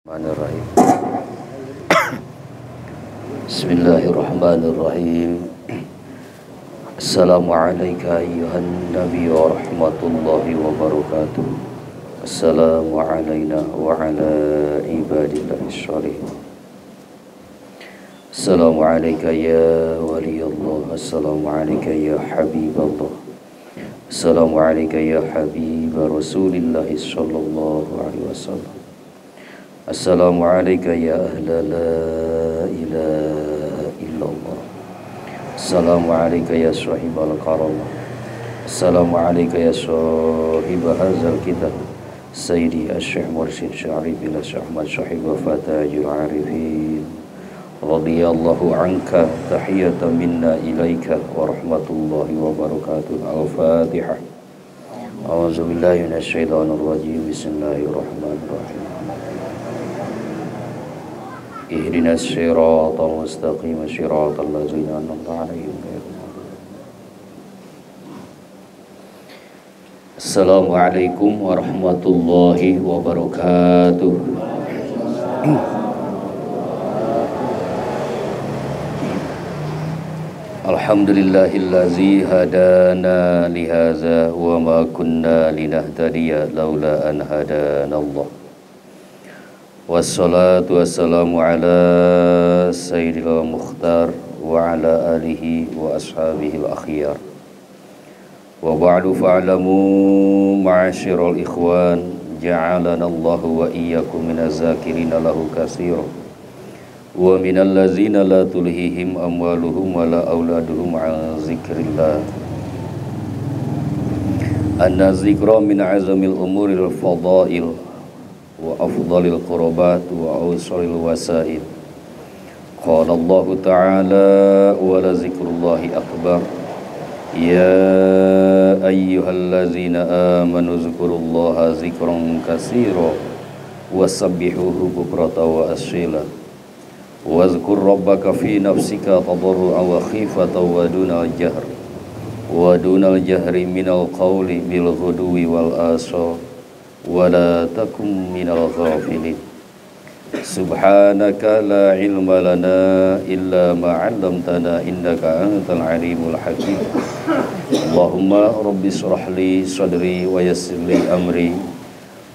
Bismillahirrahmanirrahim. Bismillahirrahmanirrahim. Assalamualaikum ayyuhan nabi wa rahmatullahi wa barakatuh. Assalamu alayna wa ala ibadillahi sholihin. Assalamu alayka ya waliyallah. Assalamu alayka ya habiballah. Assalamu alayka ya habib Rasulillah sallallahu alaihi wasallam. Assalamu alayka ya ahla la ilaha illallah. Assalamu alayka ya sahibal karamah. Assalamu alayka ya sahib hadzal kitab. Sayyidi Asy-Syaikh Mursyid Syarif bila Ahmad Syahib wa Fatajul Arifin. Radiyallahu anka tahiyatan minna ilaika wa rahmatullahi wa barakatuh. Al-Fatihah. A'udzu billahi minasyaitonir rajim. Bismillahirrahmanirrahim. Ihdinas siratal mustaqim siratal ladzina an'amta 'alaihim ghairil maghdubi. Assalamualaikum warahmatullahi wabarakatuh. Alhamdulillahillazi hadana lihadza wa ma kunna linahtadiya laula an hadanallah. Wassalatu wassalamu ala sayyidil mukhtar wa ala alihi wa ashabihi al-akhyar. Wa ba'du fa'alamu ma'asyiral ikhwan ja'alana Allahu wa iyyakum minaz zakirina lahu katsira wa minal ladzina la tulhihim amwaluhum wa la auladuhum 'an zikrillah. Anna zikra min 'azamil umuril fadail wa afdalil qurbat wa awsalil wasail. Qala Allah ta'ala wa la zikrullahi akbar. Ya ayyuhallazina amanu zkurullaha zikran katsira wasabbihuhu bukratan wa asyila. Wazkur rabbaka fi nafsika tadarru'an wa khifatan wa dunal jahri minal qawli bil ghuduwi wal asal. Wala takum minal ghafilin. Subhanaka la ilma lana illa ma 'allamtana innaka antal alimul hakim. Allahumma rabbi shrah li sadri wa yassir li amri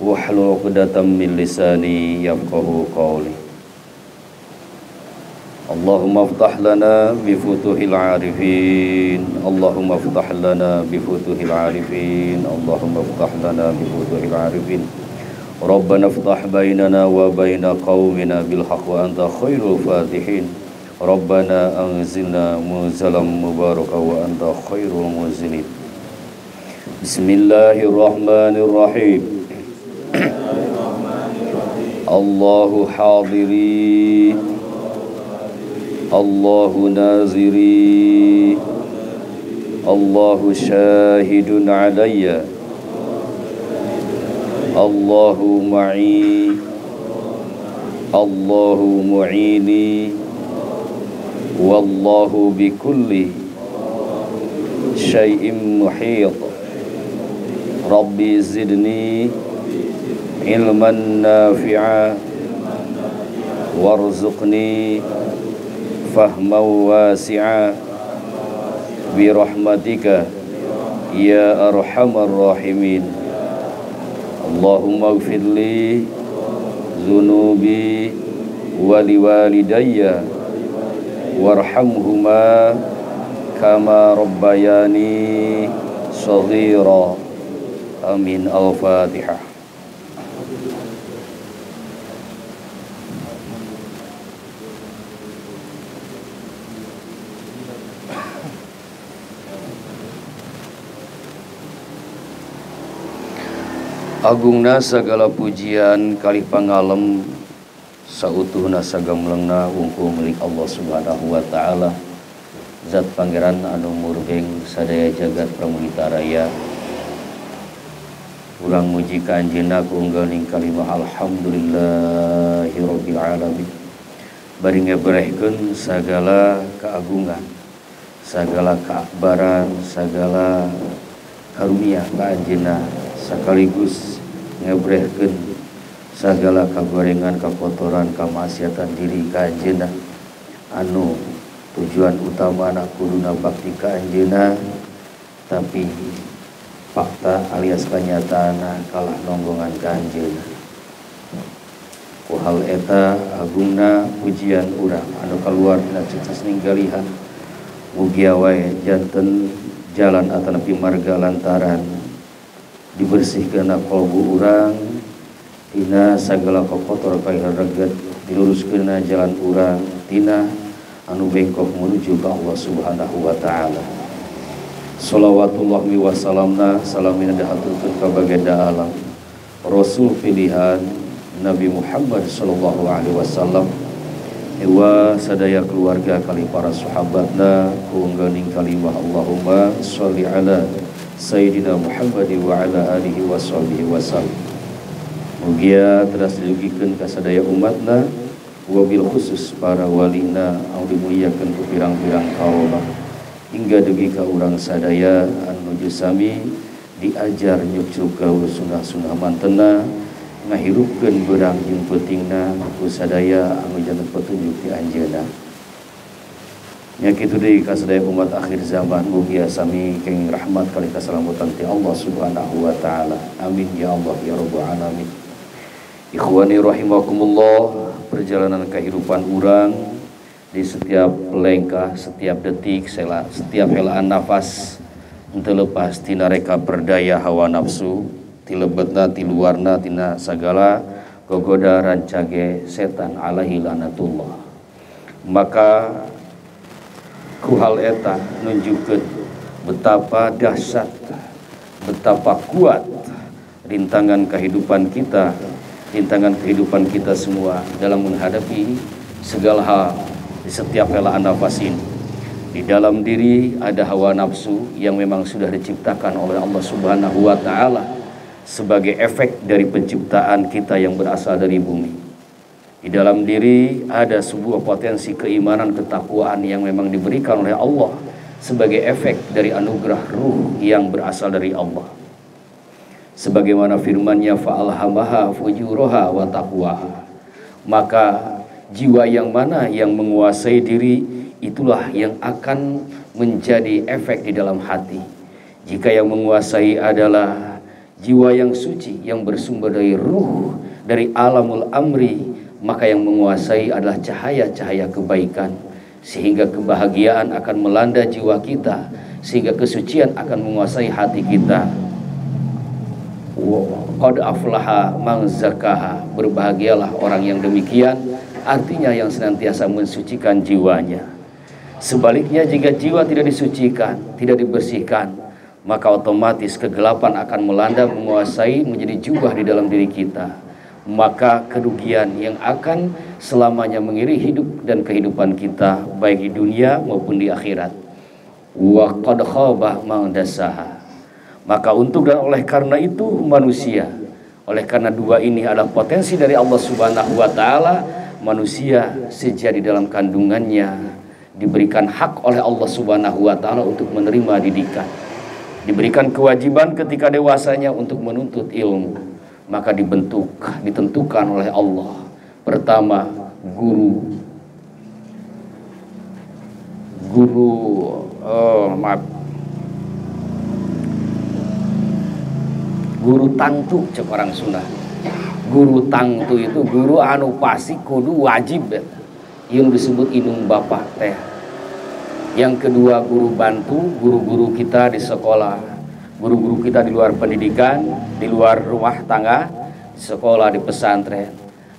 wahlul 'uqdatam min lisani yafqahu qawli. Allahumma iftah lana bi futuhil arifin. Allahumma iftah lana bi futuhil arifin. Allahumma iftah lana bi futuhil arifin. Rabbana iftah bainana wa baina qaumina bil haqq wa anta khairul fatihin. Rabbana anzilna munzalan mubaraka wa anta khairul munzilin. Bismillahirrahmanirrahim. Allahu hadiri, Allahu naziri, Allahu syahidun alayya, Allahu ma'i, Allahu mu'ini, wallahu bikulli syai'in muhit. Rabbi zidni ilman nafi'a warzuqni fahman wasi'a birahmatika ya arhamar rahimin. Allahumma ighfirli dhunubi wa liwalidayya warhamhuma kama rabbayani shaghira. Amin. Al-Fatihah. Agungna sagala pujian kalih pangalem sautuhna sagamlengna wungkul milik Allah Subhanahu wa taala. Zat pangeran anu murgeng sadaya jagat pramulita raya. Ulang muji ka anjeunna ku unggalning kalimah alhamdulillahirabbil alamin. Bari ngabrehkeun sagala keagungan, sagala keakbaran, sagala karunia ka anjeunna sakaligus ngebrehkeun sagala kagorengan, kakotoran, kamaksiatan diri ka anjeunna anu tujuan utama anak kuduna bakti ka anjeunna, tapi fakta alias kanyataana kalah nonggongan ka anjeunna. Ku hal eta agungna pujian urang anu kaluar dina cicas ninggalihan, mugia wae janten jalan atanapi marga lantaran dibersihkeun qalbu urang tina sagala kokotor kairareget, diluruskeun jalan urang tina anu bengkok menuju ka Allah Subhanahu wa taala. Shalawatullahi wa salamna salamina dahaturkeun ka bagenda alam Rasul pilihan Nabi Muhammad sallallahu alaihi wasallam wa sadaya keluarga kali para sahabatna kuungganing kalimah Allahumma sholli ala sayyidina Muhammad wa ala alihi washabihi wasallam. Mugia teras dilugikeun ka sadaya umatna wabil khusus para walina anu dimuliakeun ku pirang-pirang kaula hingga dugi ka urang sadaya anu nuju sami diajar nyucuk gaul sunah-sunah mantena ngahirupkeun beurang jeung peutingna ku sadaya anu janten petunjuk ti anjeunna. Nya kitu deui ka sadaya umat akhir zaman mugia sami kenging rahmat kali kasalamutan ti Allah Subhanahu wa taala. Amin ya Allah ya rabbal alamin. Ikhwani rahimakumullah, perjalanan kehidupan urang di setiap lengkah, setiap detik, setiap helaan nafas henteu lepas tina reka berdaya hawa nafsu, ti lebetna ti luarna tina sagala gogoda rancage setan alaihi lanatullah. Maka ku hal eta nunjukkeun betapa dahsyat, betapa kuat rintangan kehidupan kita semua dalam menghadapi segala hal di setiap helaan nafas ini. Di dalam diri ada hawa nafsu yang memang sudah diciptakan oleh Allah Subhanahu wa taala sebagai efek dari penciptaan kita yang berasal dari bumi. Di dalam diri ada sebuah potensi keimanan, ketakwaan yang memang diberikan oleh Allah sebagai efek dari anugerah ruh yang berasal dari Allah. Sebagaimana firman-Nya fa'alhamaha fujuraha wa taqwaha. Maka jiwa yang mana yang menguasai diri itulah yang akan menjadi efek di dalam hati. Jika yang menguasai adalah jiwa yang suci yang bersumber dari ruh, dari alamul amri, maka yang menguasai adalah cahaya-cahaya kebaikan, sehingga kebahagiaan akan melanda jiwa kita, sehingga kesucian akan menguasai hati kita. Qad aflaha man zakaha, berbahagialah orang yang demikian, artinya yang senantiasa mensucikan jiwanya. Sebaliknya jika jiwa tidak disucikan, tidak dibersihkan, maka otomatis kegelapan akan melanda, menguasai, menjadi jubah di dalam diri kita. Maka kerugian yang akan selamanya mengiringi hidup dan kehidupan kita, baik di dunia maupun di akhirat. Wa qad khaba man dassaha. Maka untuk dan oleh karena itu manusia, oleh karena dua ini adalah potensi dari Allah Subhanahu wa taala, manusia sejak di dalam kandungannya diberikan hak oleh Allah Subhanahu wa taala untuk menerima didikan. Diberikan kewajiban ketika dewasanya untuk menuntut ilmu, maka ditentukan oleh Allah. Pertama, guru tangtu cek orang Sunda. Guru tangtu itu guru anu pasti kudu wajib yang disebut indung bapak teh. Yang kedua guru bantu, guru-guru kita di sekolah, guru-guru kita di luar pendidikan, di luar rumah tangga, di sekolah, di pesantren.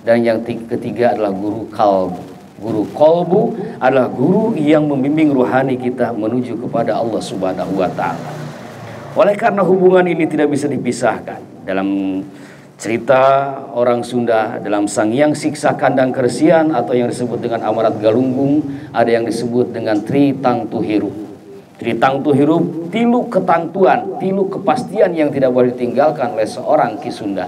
Dan yang ketiga adalah guru kalbu. Guru kalbu adalah guru yang membimbing rohani kita menuju kepada Allah Subhanahu wa taala. Oleh karena hubungan ini tidak bisa dipisahkan. Dalam cerita orang Sunda, dalam Sangyang Siksa Kandang Keresian atau yang disebut dengan Amarat Galunggung, ada yang disebut dengan Tri Tangtu Hirup. Tri Tangtu Hirup, tilu ketangtuan, tilu kepastian yang tidak boleh ditinggalkan oleh seorang Ki Sunda.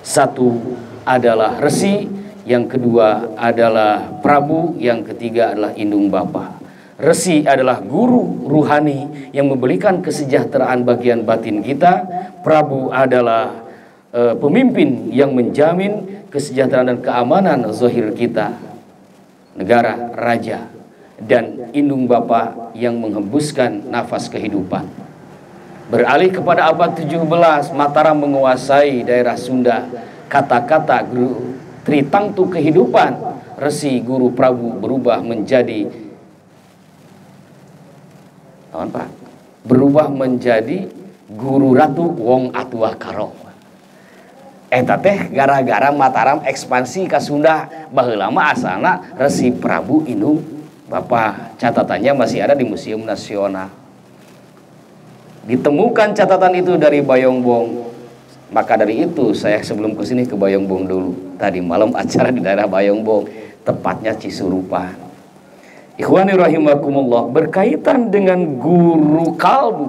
Satu adalah Resi, yang kedua adalah Prabu, yang ketiga adalah Indung Bapa. Resi adalah guru ruhani yang memberikan kesejahteraan bagian batin kita. Prabu adalah pemimpin yang menjamin kesejahteraan dan keamanan zahir kita, negara, raja, dan indung bapa yang menghembuskan nafas kehidupan. Beralih kepada abad 17, Mataram menguasai daerah Sunda. Kata-kata Guru Tritangtu kehidupan Resi Guru Prabu berubah menjadi Guru Ratu Wong Atua Karo. Eta teh gara-gara Mataram ekspansi ke Sunda, baheula mah asalna Resi Prabu indung bapa. Catatannya masih ada di Museum Nasional. Ditemukan catatan itu dari Bayongbong. Maka dari itu saya sebelum kesini ke Bayongbong dulu. Tadi malam acara di daerah Bayongbong, tepatnya Cisurupan. Ikhwani rahimakumullah, berkaitan dengan guru kalbu,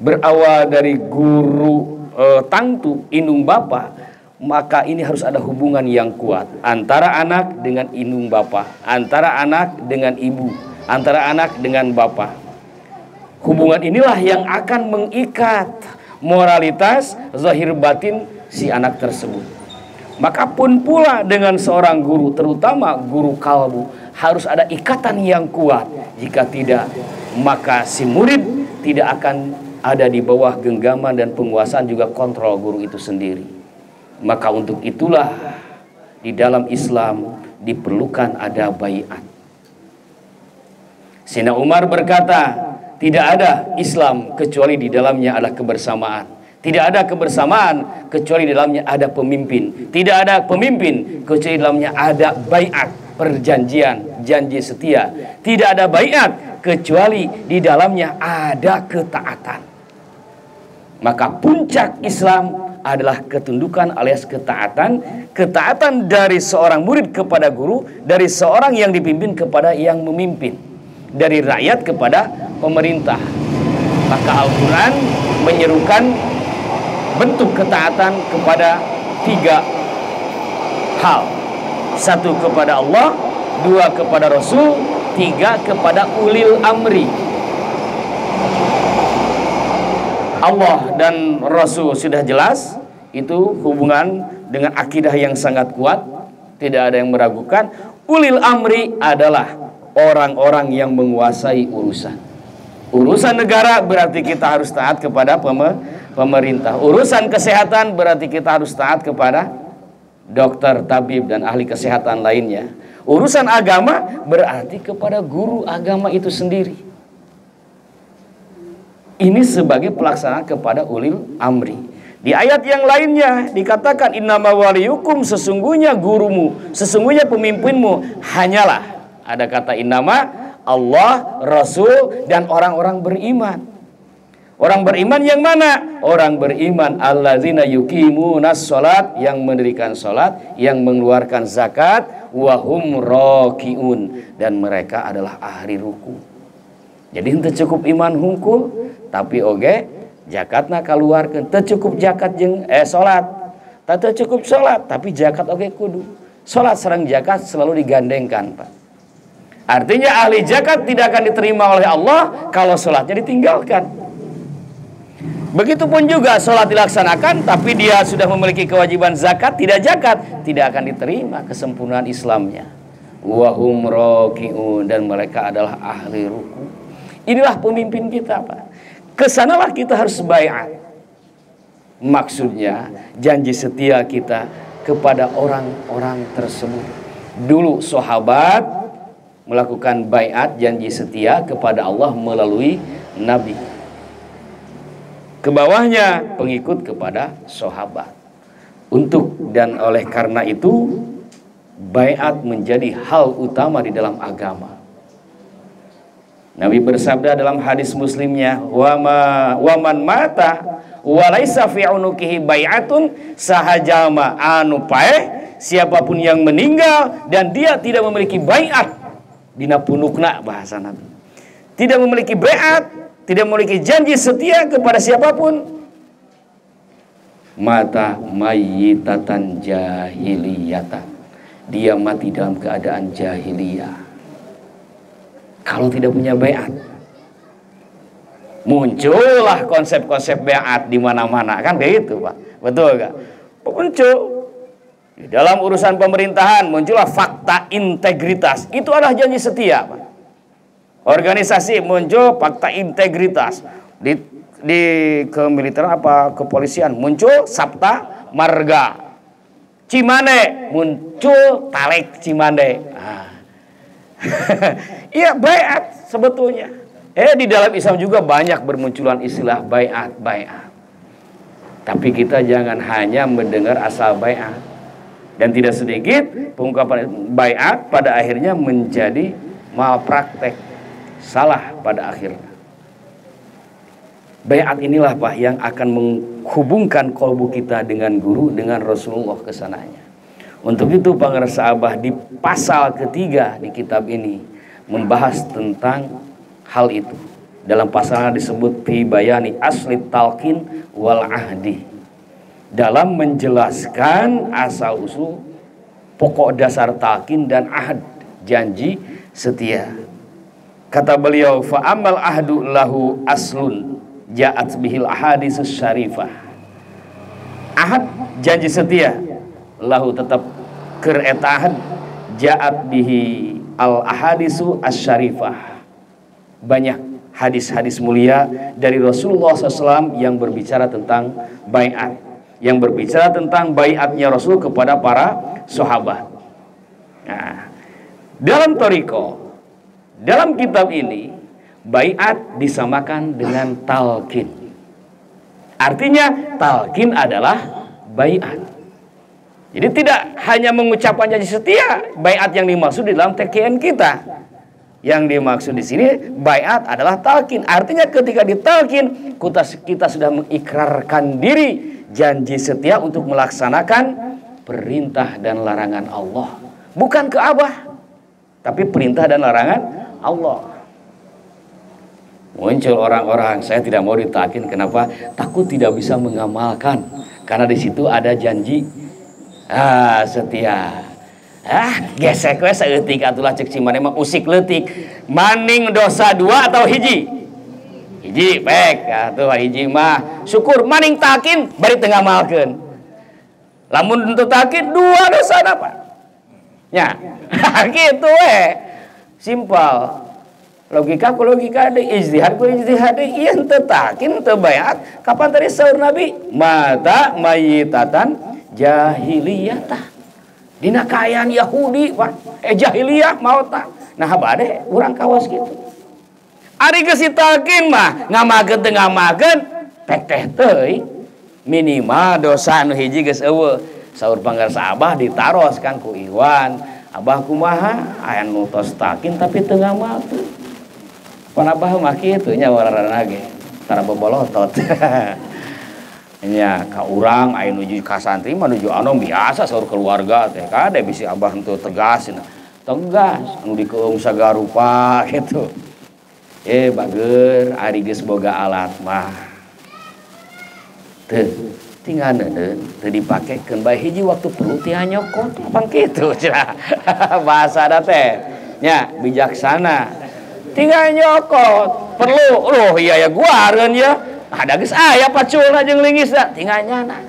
berawal dari guru tangtu indung bapa, maka ini harus ada hubungan yang kuat antara anak dengan indung bapa, antara anak dengan ibu, antara anak dengan bapa. Hubungan inilah yang akan mengikat moralitas zahir batin si anak tersebut. Maka pun pula dengan seorang guru, terutama guru kalbu, harus ada ikatan yang kuat. Jika tidak, maka si murid tidak akan ada di bawah genggaman dan penguasaan juga kontrol guru itu sendiri. Maka untuk itulah di dalam Islam diperlukan ada baiat. Sayyidina Umar berkata, tidak ada Islam kecuali di dalamnya ada kebersamaan. Tidak ada kebersamaan kecuali di dalamnya ada pemimpin. Tidak ada pemimpin kecuali di dalamnya ada baiat, perjanjian, janji setia. Tidak ada baiat kecuali di dalamnya ada ketaatan. Maka puncak Islam adalah ketundukan alias ketaatan. Ketaatan dari seorang murid kepada guru, dari seorang yang dipimpin kepada yang memimpin, dari rakyat kepada pemerintah. Maka Al-Quran menyerukan bentuk ketaatan kepada 3 hal. 1 kepada Allah, 2 kepada Rasul, 3 kepada ulil amri. Allah dan Rasul sudah jelas, itu hubungan dengan akidah yang sangat kuat, tidak ada yang meragukan. Ulil amri adalah orang-orang yang menguasai urusan negara, berarti kita harus taat kepada pemerintah. Urusan kesehatan berarti kita harus taat kepada dokter, tabib, dan ahli kesehatan lainnya. Urusan agama berarti kepada guru agama itu sendiri. Ini sebagai pelaksanaan kepada ulil amri. Di ayat yang lainnya dikatakan innama waliyukum, sesungguhnya gurumu, sesungguhnya pemimpinmu hanyalah, ada kata innama, Allah, Rasul, dan orang-orang beriman. Orang beriman yang mana? Orang beriman alladzina yuqimunas sholat, yang mendirikan sholat, yang mengeluarkan zakat, wahum rakiun, dan mereka adalah ahli ruku. Jadi henteu cukup iman hungkul, tapi oge zakatna kaluarkeun. Teu cukup zakat jeung salat. Teu cukup salat, tapi zakat oge kudu. Salat sareng zakat selalu digandengkan, Pak. Artinya ahli zakat tidak akan diterima oleh Allah kalau salatnya ditinggalkan. Begitupun juga salat dilaksanakan tapi dia sudah memiliki kewajiban zakat, tidak akan diterima kesempurnaan Islamnya. Wahum rakiun, dan mereka adalah ahli ruku. Inilah pemimpin kita, Pak. Kesanalah kita harus baiat. Maksudnya janji setia kita kepada orang-orang tersebut. Dulu sahabat melakukan baiat, janji setia kepada Allah melalui Nabi. Kebawahnya pengikut kepada sahabat. Untuk dan oleh karena itu baiat menjadi hal utama di dalam agama. Nabi bersabda dalam hadis Muslimnya, waman mata walaisa fi unukihi bai'atun sahajama anu paeh, siapapun yang meninggal dan dia tidak memiliki baiat dina punukna, bahasa Nabi, tidak memiliki baiat, tidak memiliki janji setia kepada siapapun, mata mayyitatan jahiliyatan, dia mati dalam keadaan jahiliyah. Kalau tidak punya baiat, muncullah konsep-konsep baiat di mana-mana, kan kayak gitu, Pak. Betul gak? muncul. Di dalam urusan pemerintahan muncullah fakta integritas. Itu adalah janji setia, Pak. Organisasi muncul fakta integritas. Di kemiliteran apa kepolisian muncul sabta marga. Cimande muncul talek Cimande. Iya, baiat sebetulnya. Di dalam Islam juga banyak bermunculan istilah baiat. Tapi kita jangan hanya mendengar asal baiat. Dan tidak sedikit pengungkapan baiat pada akhirnya menjadi malpraktek, salah pada akhirnya. Baiat inilah, Pak, yang akan menghubungkan kolbu kita dengan guru, dengan Rasulullah kesananya. Untuk itu para sahabat di pasal ketiga di kitab ini membahas tentang hal itu. Dalam pasalnya disebut fi bayani asli talqin wal ahdi. Dalam menjelaskan asal-usul pokok dasar talqin dan ahd, janji setia. Kata beliau, fa amal ahdu lahu aslun ja'at bihil ahaditsus syarifah. Ahad, janji setia, lahu tetap keur eta ahad ja'at bihi al ahadisu asyarifah. Banyak hadis-hadis mulia dari Rasulullah SAW yang berbicara tentang baiat, yang berbicara tentang baiatnya Rasul kepada para sahabat. Nah, dalam thariqah, dalam kitab ini baiat disamakan dengan talqin. Artinya talqin adalah baiat. Jadi tidak hanya mengucapkan janji setia, baiat yang dimaksud di dalam TKN kita. Yang dimaksud di sini baiat adalah talqin. Artinya ketika ditalqin kita sudah mengikrarkan diri janji setia untuk melaksanakan perintah dan larangan Allah. Bukan ke Abah, tapi perintah dan larangan Allah. Muncul orang-orang, saya tidak mau ditalqin. Kenapa? Takut tidak bisa mengamalkan. Karena di situ ada janji setia. Gesek we saeutik atulah cek cimane mah usik leutik. Maning dosa 2 atau hiji? Hiji pek, atuh hiji mah syukur maning talqin bari teu ngamalkeun. Lamun teu talqin 2 dosa apa? Nya. Kitu we. Simpel. Logika ku logika deui, ijtihad ku ijtihad deui. Ieu teu talqin teu baiat. Kapan tadi saur Nabi? Mata mayitatan jahiliyatah. Dina kaayaan Yahudi, Pak. Jahiliyah mautah. Nah bade urang kawas kitu. Ari geus ditalqin mah ngamakeun teu ngamakeun pek teh teuing. Minimal dosa nu hiji geus eueuh. Saur pangarsa Abah ditaros kan ku Iwan. Abah kumaha? Aya nu tos talqin tapi teu ngamalkeun. Pan Abah mah kitu nya warana ge. Tara bobolotot. Nya ka urang aya nuju ka santri mah nuju anom biasa saur keluarga teh kade bisi Abah henteu tegas. Tegas anu dikeum sagarupa kitu. Bager ari geus boga alat mah teu tinggal neuneun teu dipakekeun bae hiji waktu perlu ti nyokot apang kitu cenah bahasana teh nya bijaksana tinggal nyokot perlu iya ya guareun ya ada geus aya paculna jeung lingisna tinggal nyana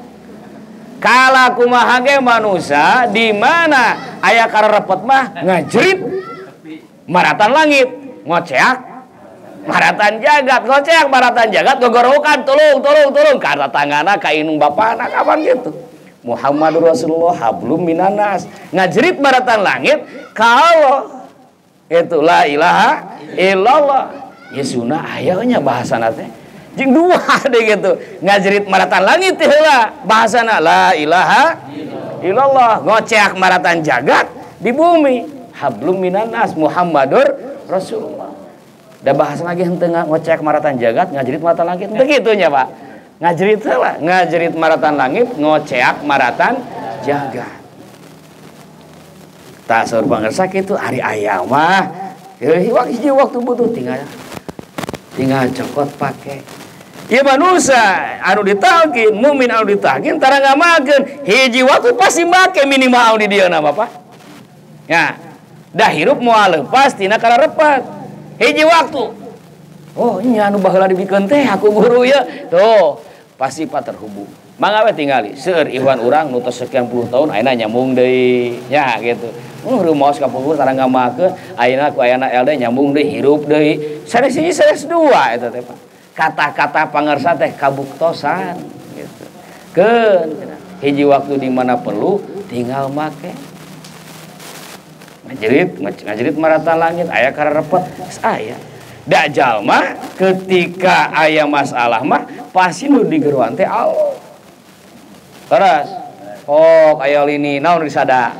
kala kumaha ge manusia di mana aya karepet mah ngajerit maratan langit ngoceak maratan jagat, ngocek maratan jagat, gogorokan, tulung, karena tanggana ka inung bapana, kapan gitu. Muhammadur Rasulullah hablum minanas, ngajerit maratan langit, kalau itu la ilaha illallah, ya sunah ayahnya bahasa nate, jeng dua deh gitu, ngajerit maratan langit heula, bahasana la ilaha illallah, ngocek maratan jagat di bumi, hablum minanas, Muhammadur Rasulullah. Da bahasa lagi henteu ngocek maratan jagat ngajerit maratan langit begitunya Pak ngajerit lah ngajerit maratan langit ngoceak maratan jagat tak saur pangarsa kitu ari aya mah hiji waktu butuh tinggal cokot pake ieu manusia anu ditalqin mukmin anu ditalqin tara ngamakeun hiji waktu pasti make minimal di dieu na Bapak nya da hirup moal lepas tina karepet hiji waktu oh nya anu baheula dibikeun teh aku guru ya tuh pasti Pak terhubung mangga we tingali seueur Iwan urang nu tos sekian puluh tahun ayeuna nyambung deui nya gitu. Rumaos ka puguh sareng ngamakeun ayeuna ku ayana LD nyambung deui hirup deui. Sanes hiji sanes dua eta teh Pak. Kata-kata pangarsa teh kabuktosan gitu. Keun hiji waktu di mana perlu tinggal make. Ngajerit marata langit aya kararepet geus aya. Da jalma ketika aya masalah mah pasti nu digeruan teh Allah. Terus, oh aya lini naon risada.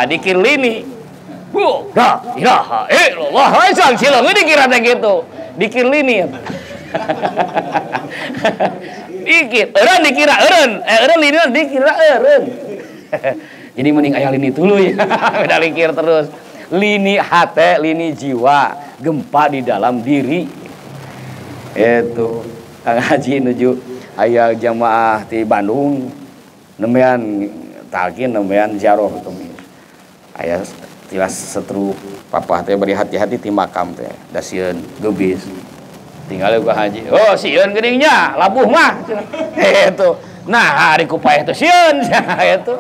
Dikir lini. Bu, la ilaha illallah. Sang cileung dikira teh gitu. Dikir lini. Dikir, eureun dikira eureun. Eureun lini dikira eureun. Jadi mending aya lini tuluy. Beda likir terus. Lini hate, lini jiwa, gempa di dalam diri. Itu Kang Haji nuju aya jamaah di Bandung nemean talkin nemean ziarah kemis aya tilas setruk papa teh beri hati-hati ti makam teh da sieun geubis tinggal ku Haji oh sieun geuning labuh mah itu nah hari ku paeh teh sieun itu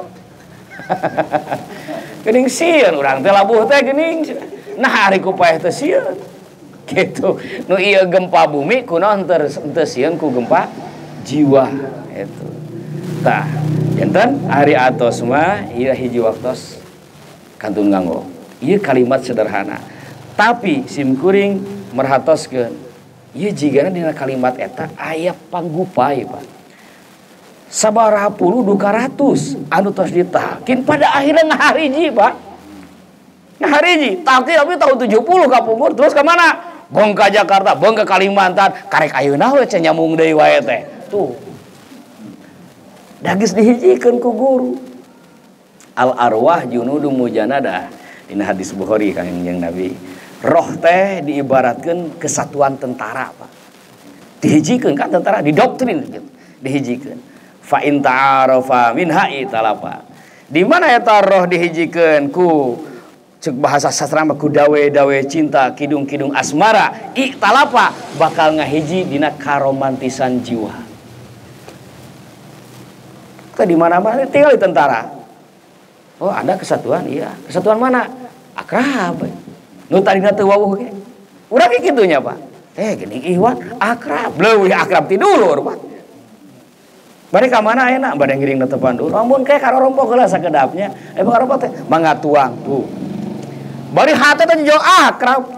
geuning sieun urang teh labuh teh geuning nah hari ku paeh teh sieun gitu nu ieu gempa bumi kunaon teu sieun ku gempa jiwa itu tah enten hari atos mah ieu hiji waktos kantun nganggo ieu kalimat sederhana tapi simkuring merhatoskeun ieu jigana dina kalimat eta aya panggupay Pak sabaraha puluh duka ratus anu tos ditakin pada akhirnya ngahariji Pak ngahariji tapi tahun 70 kapungkur terus ke mana bong ka Jakarta bong ke Kalimantan karek ayeuna we cenah nyambung deui wae teh tuh dagis dihijikeun ku guru al arwah junudum mujanadah dina hadis Bukhari kanjeng Nabi roh teh diibaratkeun kesatuan tentara Pak dihijikeun kan tentara didoktrin gitu dihijikeun fa in ta'arafa minha italapa di mana eta roh dihijikeun ku cek bahasa sastra mah ku dawe-dawe cinta kidung-kidung asmara italapa bakal ngahiji dina karomantisan jiwa di mana-mana tinggal di tentara. Oh, ada kesatuan? Iya. Kesatuan mana? Akrab. Nu tadina teu wawuh ge. Urang ge kitunya, Pak. Geuning Iwan akrab. Leuwih akrab ti dulur, Pak. Bari ka mana ayeuna? Bade ngiring netepan dulur. Ampun kae karorompo heula sakedapnya. Karorompo teh mangga tuang tuh. Bari hate teh jeung akrab.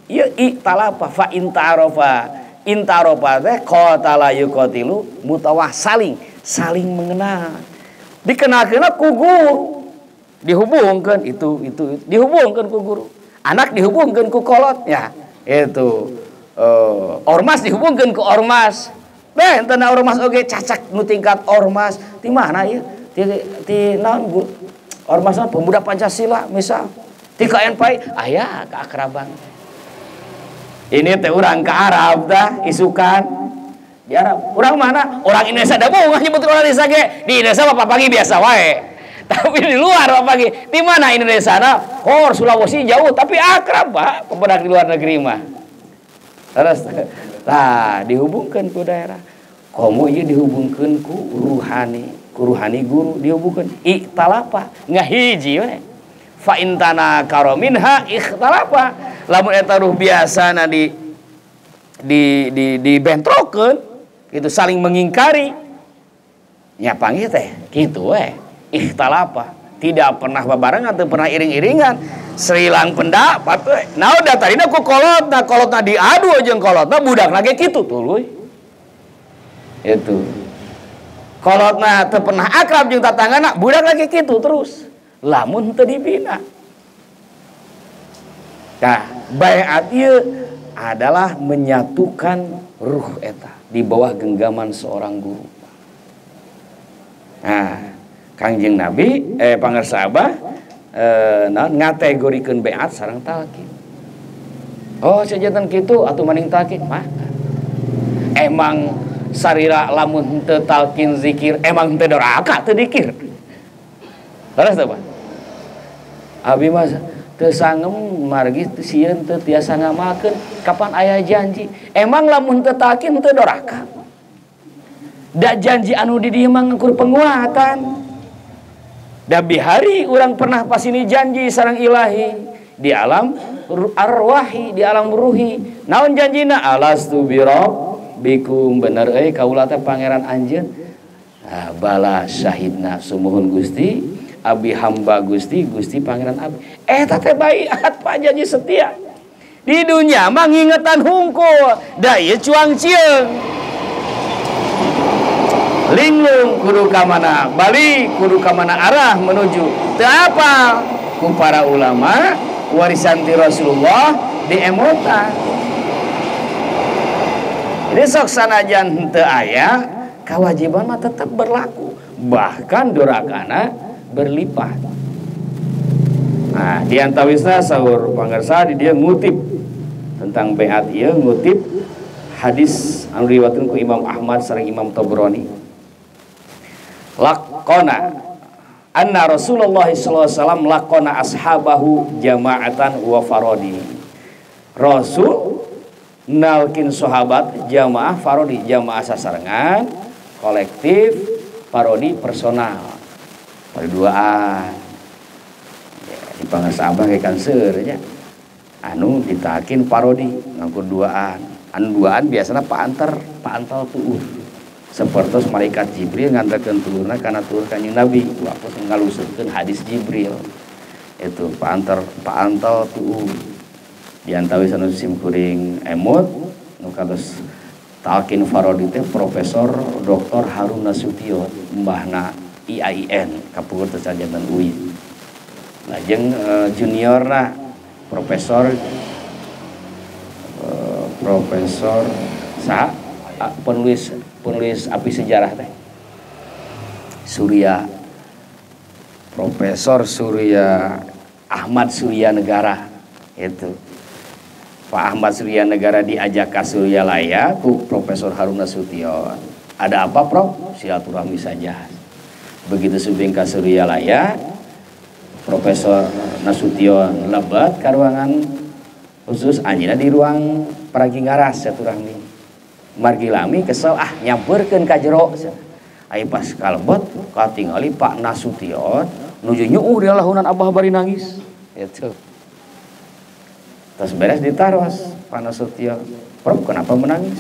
Ieu italapa fa intarofa. Intarofa teh qatala yuqatilu mutawassaling. Saling mengenal dikenalkeun ku guru dihubungkeun itu dihubungkeun ku guru anak dihubungkeun ku kolot ya itu ormas dihubungkeun ku ormas beh enten ormas oge cacak nu tingkat ormas di mana ieu ti naon guru ormasna pemuda Pancasila misal ti KNPI aya keakraban ini teh urang ke Arab dah isukan di Arab, orang mana? Orang Indonesia ada bunga nyebut orang Indonesia ge. Di Indonesia Bapak pagi biasa wae. Tapi di luar Bapak pagi, di mana Indonesia na? Sulawesi jauh tapi akrab Pak, kepada di luar negeri mah. Terus dihubungkan ku daerah. Komo ieu dihubungkeun ku ruhani guru dihubungkeun. Ikhtalapa, ngahiji we. Fa intana karominha ikhtalapa. Lamun eta ruh biasana dibentrokeun itu saling mengingkari nya panggih teh kitu we ikhtalapa tidak pernah babarengan teu pernah iring-iringan srilang pendapat we naon da tadina ku kolotna diadu jeung kolotna budakna ge kitu tuluy itu kolotna teu pernah akrab jeung tatanggana budak lagi kitu terus lamun teu dibina nah baiat ieu adalah menyatukan ruh eta di bawah genggaman seorang guru. Nah, Kangjeng Nabi pangarsa Abah ngategorikeun beat sareng talqin. Oh, sejenten kitu atuh maning talqin mah. Emang sarira lamun teu talqin zikir emang teu doraka teu dikir. Terus teh, Pak. Abi mah teu sangem margi sieun teu tiasa ngamalkeun kapan aya janji emang lamun teu talqin teu doraka Da janji anu di dieu mah ngukur penguatan. Da bihari urang pernah pas ini janji sareng ilahi di alam arwahi, di alam ruhi. Naon janjina? Alastu birabbikum, bener euy kaula teh pangeran anjeun. Bala syahidna sumuhun Gusti, abi hamba Gusti, Gusti pangeran abi. Eta teh baiat Pak, janji setia. Di dunia mah ngingetan hungkul, da ieu cuang cieung. Linglung kudu ka mana, balik kudu ka mana arah menuju. Teu apa ku para ulama warisan ti Rasulullah diemotan. Jadi sok sanajan henteu aya, kewajiban mah tetap berlaku, bahkan durakana berlipat. Nah, di antawisna saur pangarsa di dia ngutip tentang baiat ieu, ngutip hadis anu diriwayatkeun ku Imam Ahmad sareng Imam Tabrani. Laqona anna Rasulullah sallallahu alaihi wasallam laqona ashabahu jama'atan wa farodi. Rasul nalkin sahabat jamaah farodi, jamaah sasarengan, kolektif, farodi personal. Perduaan. Ya, di pangarsa abah kayak kan seur nya. Anu ditakin parodi nganggur duaan. Anu duaan biasana paantar tuuh. Seperti malaikat Jibril ngantarkeun turunna kana turun kanjing Nabi, waktu ngaluseukeun hadis Jibril. Itu paantar tuuh. Di antawis anu simkuring emut nu kados talqin farodi teh Profesor Dr. Harun Nasution, mbahna IAIN kapukur teh sarjana UIN. Lajeng juniorna Profesor saha penulis api sejarah teh Surya, Profesor Surya Ahmad Surya Negara. Itu Pak Ahmad Surya Negara diajak ke Suryalaya ku Profesor Harun Nasution. Ada apa Prof? Silaturahmi saja. Begitu subing ke Suryalaya, Profesor Nasution lebat ke ruangan khusus, anjina di ruang peragi ngaras silaturahmi. Margi lami kesel nyamperkeun ka jero. Ai pas kalebet katingali Pak Nasution nuju nyuuh di lahunan abah bari nangis. Itu. Terus beres ditaros Pak Nasution, "Prof, kenapa menangis?"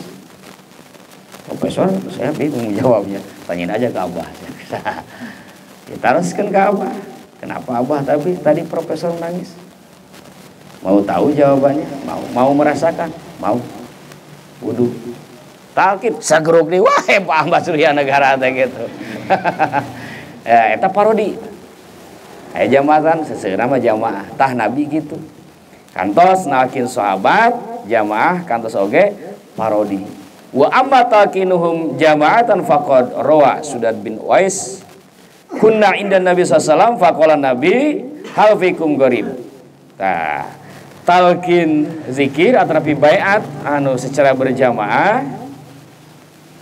"Profesor, saya bingung jawabnya. Tanyain aja ke abah." Ditaroskeun ke abah. "Kenapa abah tadi profesor menangis?" Mau tahu jawabannya? Mau merasakan? Mau. Wudu. Talqin sageruk di wae Pak Ahmad Surya Negara teh gitu. Ya eta parodi. Aya jamaatan seseuna mah jamaah tah Nabi gitu. Kantos nalkin sahabat jamaah kantos oge parodi. Wa amma talqinuhum jama'atan faqad rawa Sudad bin Uwais kunna inda Nabi sallallahu alaihi wasallam faqala Nabi hal fikum gharib. Tah talqin zikir atrapi baiat anu secara berjamaah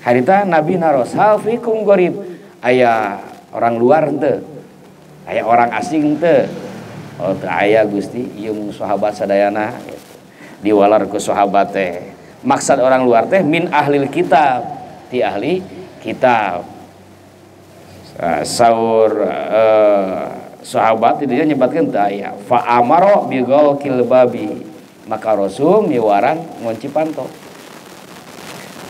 harita Nabi naros hal fikum gharib, aya orang luar teu, aya orang asing teu. Oh teu aya Gusti, ieu sahabat sadayana gitu. Diwalar ku sahabat teh. Maksud orang luar teh min ahlil kitab, ti ahli kitab. Saur sahabat itu nyebatkeun teu aya. Fa amaro bi ghalqil babi, maka Rasul miwarang ngunci panto.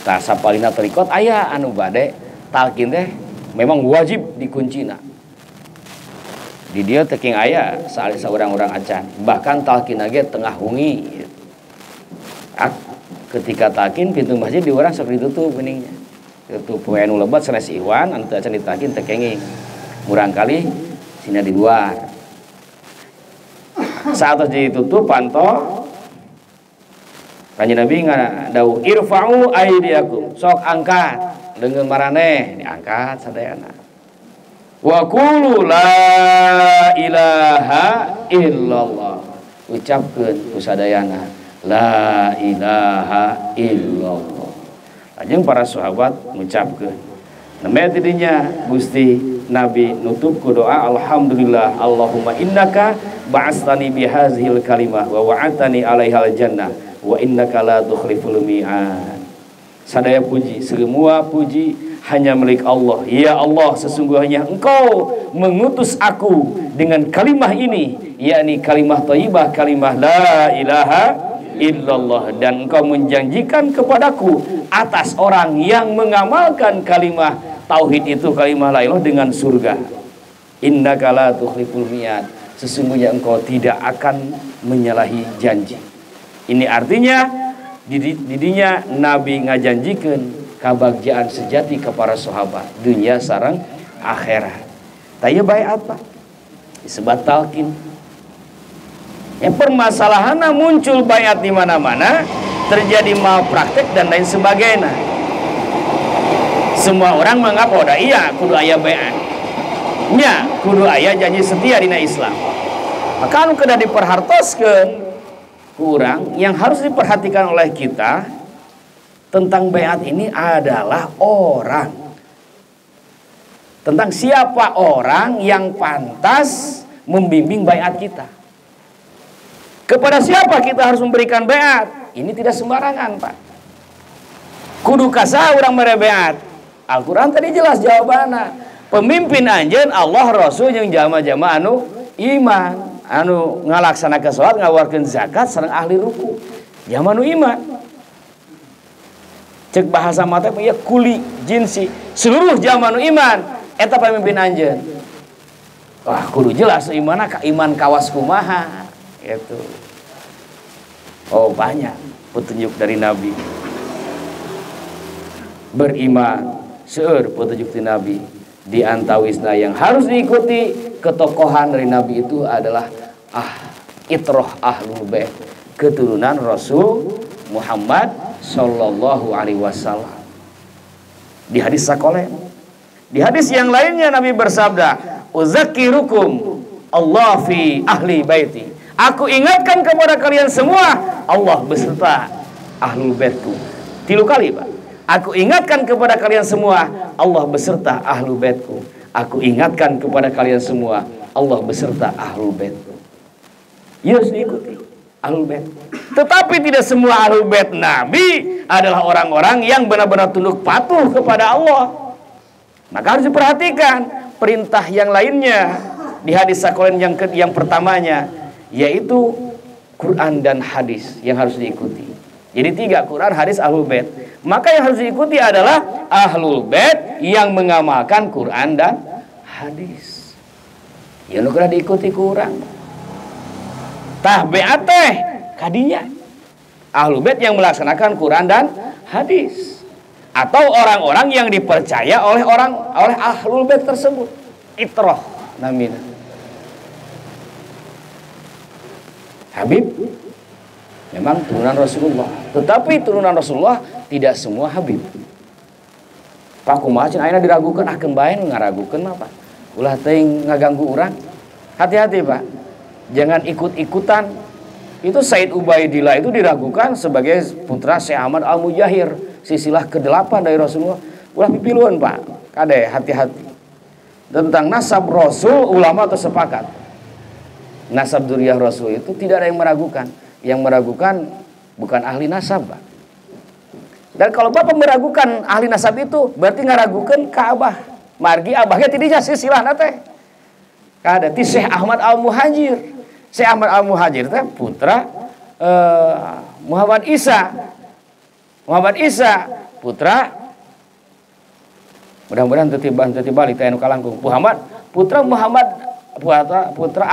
Tah sapalina terikot aya anu bade talqin teh memang wajib dikuncina. Di dieu teh king aya saurang-urang acan, bahkan talqin ge tengah hungi. Ketika talqin pintu masjid di urang sok ditutup geuningsnya. Tutup poe anu lebat sanes iwan anu teu acan ditalqin teh kenging. Murang kali sina di luar. Saat ditutup panto Kanjeng Nabi ngadawuh irfa'u aydiyakum, sok angkat leungeun maraneh, diangkat sadayana. Wa qulu la ilaha illallah, ucapkeun ku sadayana la ilaha illallah. Lajeng para sahabat ngucapkeun. Nembe tidinya Gusti Nabi nutup ku doa alhamdulillah Allahumma innaka ba'astani bihazihil kalimah wa wa'atani 'alaihal jannah wa innaka la tukhliful mi'ad. Sadaya puji, semua puji hanya milik Allah. Ya Allah, sesungguhnya Engkau mengutus aku dengan kalimah ini, yakni kalimah thayyibah, kalimah la ilaha illallah, dan Engkau menjanjikan kepadaku atas orang yang mengamalkan kalimah tauhid itu, kalimah la ilaha, dengan surga. Innaka la tukhliful mi'ad, sesungguhnya Engkau tidak akan menyalahi janji. Ini artinya didinya Nabi ngajanjikeun kabagjaan sejati kepada sahabat dunia sareng akhirat. Taya baiat Pak disebut talqin. Yang permasalahannya muncul baiat di mana-mana, terjadi malpraktek dan lain sebagainya. Semua orang menganggap oh da iya kudu aya baiat. Nya kudu aya janji setia dina Islam. Maka anu kedah diperhartoskeun kurang, yang harus diperhatikan oleh kita tentang baiat ini adalah orang. Tentang siapa orang yang pantas membimbing baiat kita. Kepada siapa kita harus memberikan baiat? Ini tidak sembarangan, Pak. Kudu kasa urang mere baiat. Al-Qur'an tadi jelas jawabannya. Pemimpin anjeun Allah, Rasul, jeung jamaah-jamaah anu iman, anu ngalaksanakeun salat, ngaluarkeun zakat, sareng ahli ruku. Jamaah anu iman. Cek bahasa mata ya kuli jinsi, seluruh jamaah anu iman eta pemimpin anjeun. Wah, kudu jelas imanna ka iman kawas kumaha gitu. Oh, banyak petunjuk dari Nabi. Beriman seueur petunjuk dari Nabi. Di antawisna yang harus diikuti ketokohan dari Nabi itu adalah itroh ahlul bait, keturunan Rasul Muhammad sallallahu alaihi wasallam. Di hadis sakolen, di hadis yang lainnya Nabi bersabda, "Uzakirukum Allah fi ahli baiti." Aku ingatkan kepada kalian semua Allah beserta ahlul baitku. 3 kali, Pak. Aku ingatkan kepada kalian semua Allah beserta ahlul baitku. Aku ingatkan kepada kalian semua Allah beserta ahlul baitku. Harus diikuti ahlul bait. Tetapi tidak semua ahlul bait Nabi adalah orang-orang yang benar-benar tunduk patuh kepada Allah. Maka harus diperhatikan perintah yang lainnya di hadis sakolen yang pertamanya, yaitu Quran dan hadis yang harus diikuti. Jadi 3, Quran, hadis, ahlul bait. Maka yang harus diikuti adalah ahlul bait yang mengamalkan Quran dan hadis. Ya nu kena diikuti kurang. Tah baiat teh kadinya ahlul bait yang melaksanakan Quran dan hadis, atau orang-orang yang dipercaya oleh ahlul bait tersebut. Itroh namina. Habib memang turunan Rasulullah, tetapi turunan Rasulullah tidak semua Habib. Pak kumaha cenah ayeuna diragukeun akeun bae ngaragukeun mah Pak. Ulah teuing ngaganggu urang. Hati-hati Pak. Jangan ikut-ikutan. Itu Said Ubaidillah itu diragukan sebagai putra Syekh Ahmad Al-Mujahir, silsilah ke-8 dari Rasulullah. Ulah pipiluan Pak. Kade hati-hati. Tentang nasab Rasul ulama tersepakat. Nasab dzurriyyah Rasul itu tidak ada yang meragukan. Yang meragukan bukan ahli nasab, Pak. Dan kalau Bapak meragukan ahli nasab itu berarti ngaragukeun ka Abah. Margi abahnya tidinya silsilahna teh. Kada ti Syekh Ahmad Al-Muhajir. Syekh Ahmad Al-Muhajir teh putra Muhammad Isa. Muhammad Isa putra, mudah-mudahan teu balik teh anu kalangkung. Putra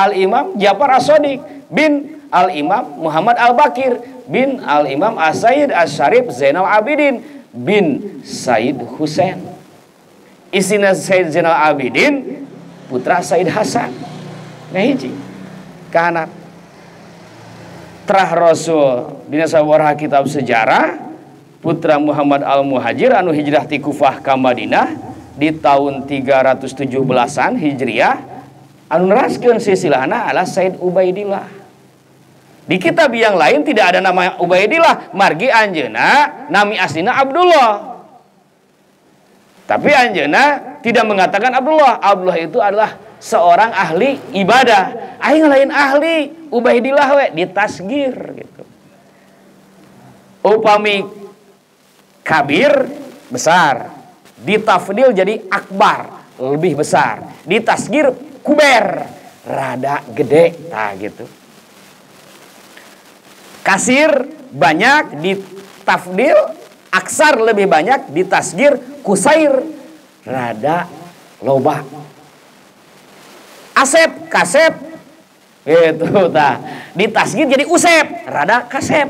Al-Imam Ja'far As-Shadiq bin Al-Imam Muhammad Al-Bakir bin Al-Imam As-Sayyid As-Syarif Zainal Abidin bin Sayyid Husain. Istina Sayyid Zainal Abidin putra Sayyid Hasan. Nah hiji kahanap terah Rasul dina sawarha kitab sejarah putra Muhammad Al-Muhajir anu hijrah ti Kufah ka Madinah di tahun 317-an Hijriah, anu neraskeun silsilahna adalah Said Ubaidillah. Di kitab yang lain tidak ada nama Ubaidillah, margi anjeuna nami aslina Abdullah. Tapi anjeuna tidak mengatakan Abdullah. Abdullah itu adalah seorang ahli ibadah. Aing lain ahli, Ubaidillah we ditasgir gitu. Upami kabir besar, ditafdil jadi akbar, lebih besar, ditasgir kuber, rada gede, nah gitu. Kasir banyak, ditafdil aksar lebih banyak, ditasgir kusair, rada loba. Asep, kasep, gitu, tah. Ditasgir jadi usep, rada kasep.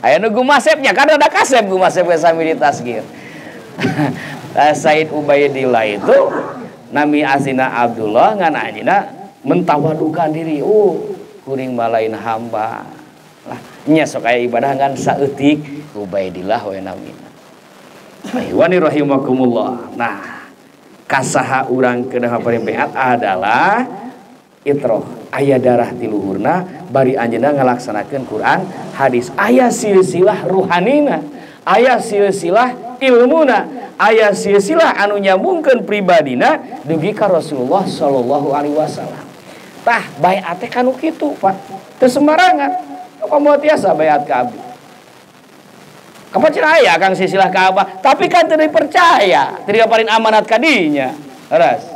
Aya nu gumasepnya kan rada kasep, gumasep ge sami ditasgir. Said Ubaidillah itu nami asina Abdullah ngan anjeunna mentawadukan diri. Kuring malain hamba. Lah nya sok aya ibadah ngan saeutik Ubaidillah we namina. Ayuhani rahimakumullah. Nah, kasaha urang kedah parimpeat adalah itroh, aya darah ti luhurna bari anjeunna ngalaksanakeun Quran hadis, aya silsilah ruhanina, aya silsilah ilmuna, aya silsilah anu nyambungkeun pribadina dugi ka Rasulullah sallallahu alaihi wasallam. Tah baiat teh kanu kitu, Pak. Teu sembarangan. Apa tiasa baiat ka abdi. Kapan cenah aya kang silsilah ka Abah, tapi kan teu dipercaya, teu diparin amanat ka dinya. Leres.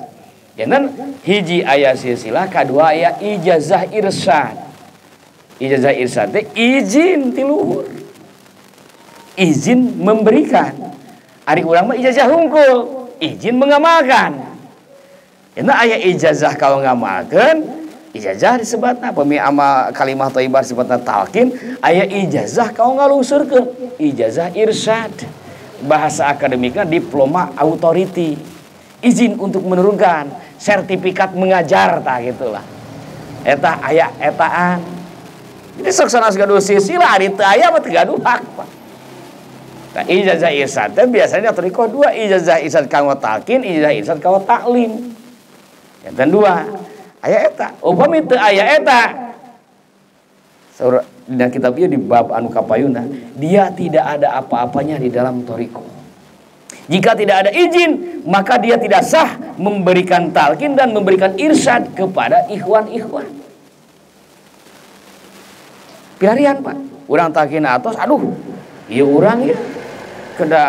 Jangan hiji aya silsilah, kadua aya ijazah irsyad. Ijazah irsyad teh izin ti luhur. Izin memberikan. Ari urang mah ijazah hungkul, izin mengamalkan. Jangan aya ijazah kalau ngamalkeun, ijazah disebutna pemi amal kalimah thayyibah disebutna talqin, aya ijazah kau ngalungsurkeun, ijazah irsyad. Bahasa akademiknya diploma authority. Izin untuk menurunkan, sertifikat mengajar tah gitulah. Eta aya etaan. Jadi sok sanes gaduh silsilah ari teu aya mah teu gaduh hak, Pak. Nah, ijazah irsyad teh biasanya thariqah dua, ijazah irsyad kanggo talqin, ijazah irsyad kanggo taklim. Yang kedua, aya eta. Upami teu aya eta, surah dina kitab ieu di bab anu kapayuna, dia tidak ada apa-apanya di dalam thariqah. Jika tidak ada izin, maka dia tidak sah memberikan talqin dan memberikan irsyad kepada ikhwan-ikhwan. Pilarian, Pak. Urang talqin atos, aduh, ieu urang ieu kedah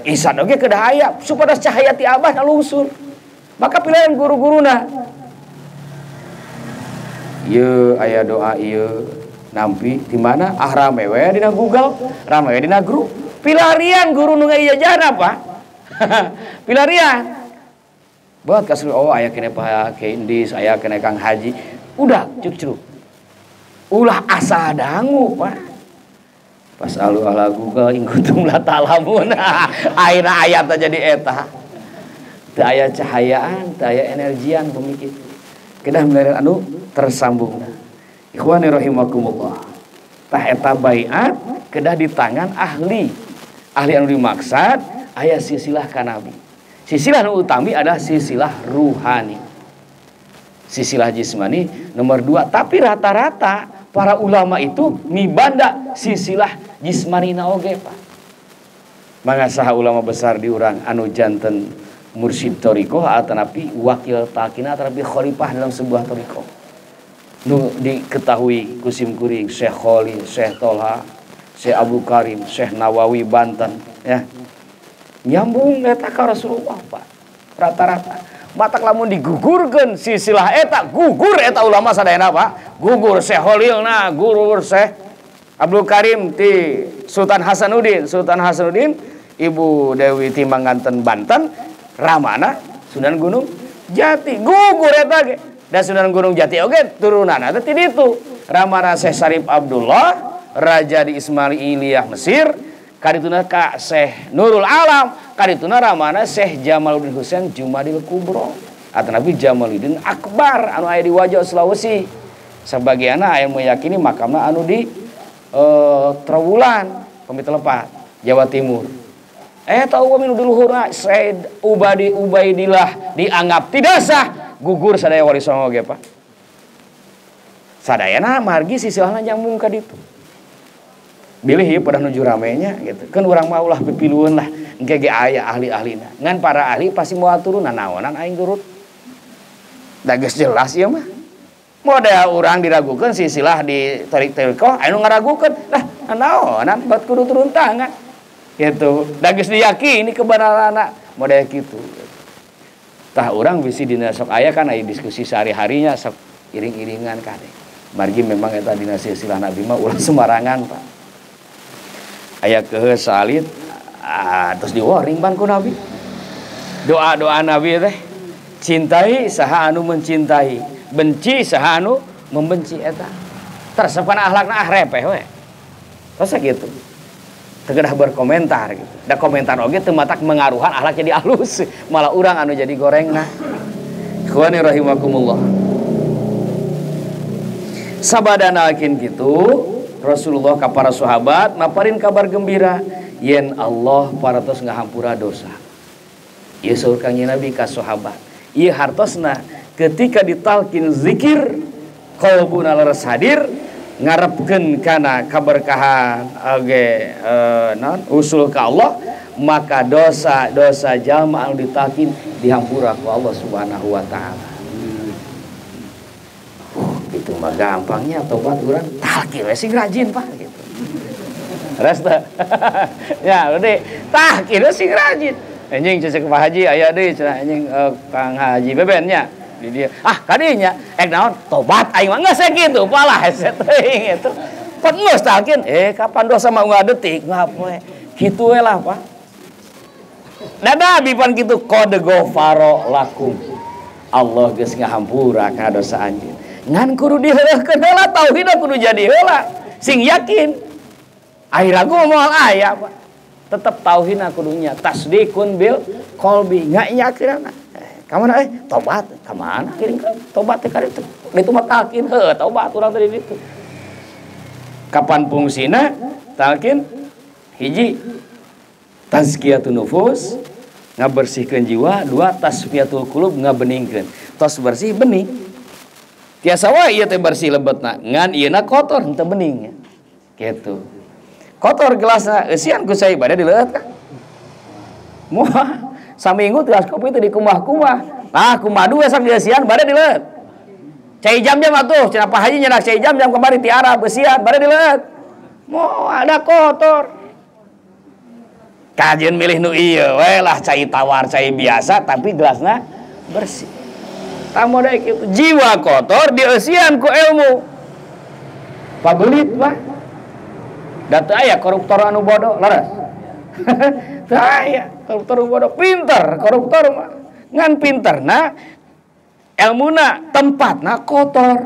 irsyad oge kedah aya supaya cahaya ti Abah nalungsur. Maka pilihan guru-guruna. Ieu aya doa ieu nampi di mana? Ah rame we dina Google, rame we dina grup. Pilarian guru nu ngaijazahna, Pak. Pilarian. Buat kasih aya kene Pak Indis, aya kene Kang Haji. Udah cuk-cuk. Ulah asa dangu, Pak. Pas alu ala Google ingkutum la ta'lamun. Akhirna ayat jadi eta. Teu aya cahayaan, teu aya energian pemikir. Kedah melerer anu tersambung. Ikhwani rahimakumullah. Tah eta baiat kedah di tangan ahli. Ahli anu dimaksud aya silsilah ka Nabi. Silsilah anu utami adalah silsilah ruhani. Silsilah jismani nomor 2, tapi rata-rata para ulama itu mibanda silsilah jismanina oge, Pak. Mangga saha ulama besar di urang anu janten mursyid thariqah atanapi wakil talqin atanapi khalifah dalam sebuah thariqah. Nu diketahui kusim kuring Syekh Khalil, Syekh Tolha, Syekh Abu Karim, Syekh Nawawi Banten, ya. Nyambung eta ka Rasulullah, Pak. Rata-rata. Matak lamun digugurkeun silsilah eta, gugur eta ulama sadayana, Pak. Gugur Syekh Khalilna, gugur Syekh Abdul Karim ti Sultan Hasanuddin, Ibu Dewi Timbanganten Banten. Ramana Sunan Gunung Jati gugur eta ge. Da Sunan Gunung Jati oge turunanna teh ti ditu. Ramana Syekh Syarif Abdullah raja di Ismailiyah Mesir, kadituna ka Syekh Nurul Alam, kadituna ramana Syekh Jamaluddin Husain Jumadil Kubro atanapi Jamaluddin Akbar anu aya di Wajah Sulawesi. Sabagianna aya meyakini makamna anu di Trawulan, Pamitelepah, Jawa Timur. Tahu kami nu luhurna Said Ubaidillah dianggap tidak sah, gugur sadaya wali songo ge, Pak. Sadayana margi silsilahna nyambung ka ditu. Bilih ieu pada nuju ramenya gitu. Kan urang mah ulah pipilueun lah, engke ge aya ahli-ahlina. Ngan para ahli pasti moal turunan naonan aing turut. Da geus jelas ieu mah. Moda urang diragukeun silsilah di tarik-tarikoh anu ngaragukeun. Lah naonan bat kudu turun tangan gitu da geus diyakini kebenaranna model kitu tah urang bisi dina sok aya kan aya diskusi sehari-harinya sok iring-iringan kade margi memang eta dina silsilah nabi mah ulah sembarangan Pak aya keheus salit terus di-warning ban ku nabi doa-doa nabi teh cintai saha anu mencintai benci saha anu membenci eta tersepana akhlakna repeh we terus gitu tegedah berkomentar gitu da komentar oge teu matak mengaruhan akhlak jadi alus malah urang anu jadi gorengna ikhwani rahimakumullah sabadana akin gitu Rasulullah ka para sahabat maparin kabar gembira yen Allah paratos ngahampura dosa ieu saur kanjeng Nabi ka sahabat ieu hartosna ketika ditalkin zikir qalbuna leres hadir ngarepkeun kana kaberkahan oge usul ka Allah maka dosa-dosa jalma anu ditalkin dihampura ku Allah Subhanahu wa taala. Itu mah gampangnya tobat urang talkin we sing rajin Pak gitu. Rasta. Ya, udah talkin we sing rajin. Anjing cecek Pak Haji aya deui cenah anjing Kang Haji Beben nya. Di dia kadinya naon tobat aing mah geus sakitu palah hese teuing eta pot geus talkin kapan dosa mah ngadetik ngapoe kitu we lah Pak da bipan kitu qad ghafara lakum Allah geus ngahampura ka dosa anjeun ngan kudu diheuleuhkeun heula tauhid kudu jadi heula sing yakin ai ragu moal aya Pak tetep tauhidna kudu nya tasdikun bil qalbi ngayakeunna kamana tobat kamana kiring tobat teh ka ditu ditu mah talkin heuh tobat urang teh di ditu kapan fungsina talkin hiji tazkiyatun nufus ngabersihkeun jiwa dua tasfiyatul qulub ngabeningkeun tos bersih bening tiasa wae ieu teh bersih lebetna ngan ieuna kotor henteu bening kitu kotor gelasna eusian ku sai bade dileut ka moal saminggu gelas kopi itu dikumah-kumah nah kumah dua sak dieusian bade dileut cai jam-jam atuh cenah Pak Haji nyedak cai jam-jam kemarin ti Arab eusian bade dileut moal ada kotor kajian milih nu ieu we lah cai tawar cai biasa tapi gelasna bersih tamu da kitu jiwa kotor dieusian ku ilmu pabelit mah da teu aya koruptor anu bodoh leres teu aya koruptor bodoh pinter koruptor mah ngan pinterna ilmuna tempatna kotor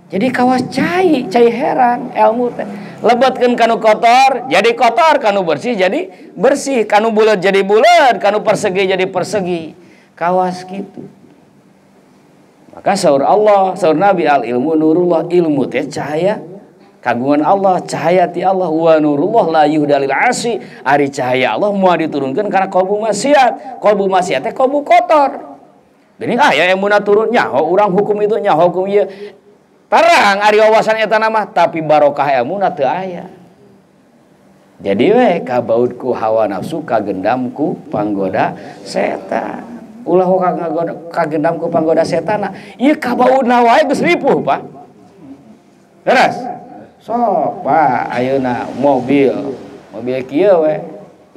jadi kawas cai heran ilmu teh lebetkeun kanu kotor jadi kotor kanu bersih jadi bersih kanu buleut jadi buleut kanu persegi jadi persegi kawas kitu maka saur Allah saur Nabi al ilmu nurullah ilmu teh cahaya kagungan Allah cahaya ti Allah wa nurullah la yuhdalil asi ari cahaya Allah moal diturunkeun kana qalbu maksiat teh qalbu kotor geuning aya emunna turun nyaho urang hukum itu nyaho hukum ieu tarang ari wawasan eta mah tapi barokah emunna teu aya jadi we kabaud ku hawa nafsu kagendam ku panggoda setan ulah kagendam ku panggoda setan ieu kabaudna wae geus ripuh Pak beres sok Pak ayeuna mobil kieu we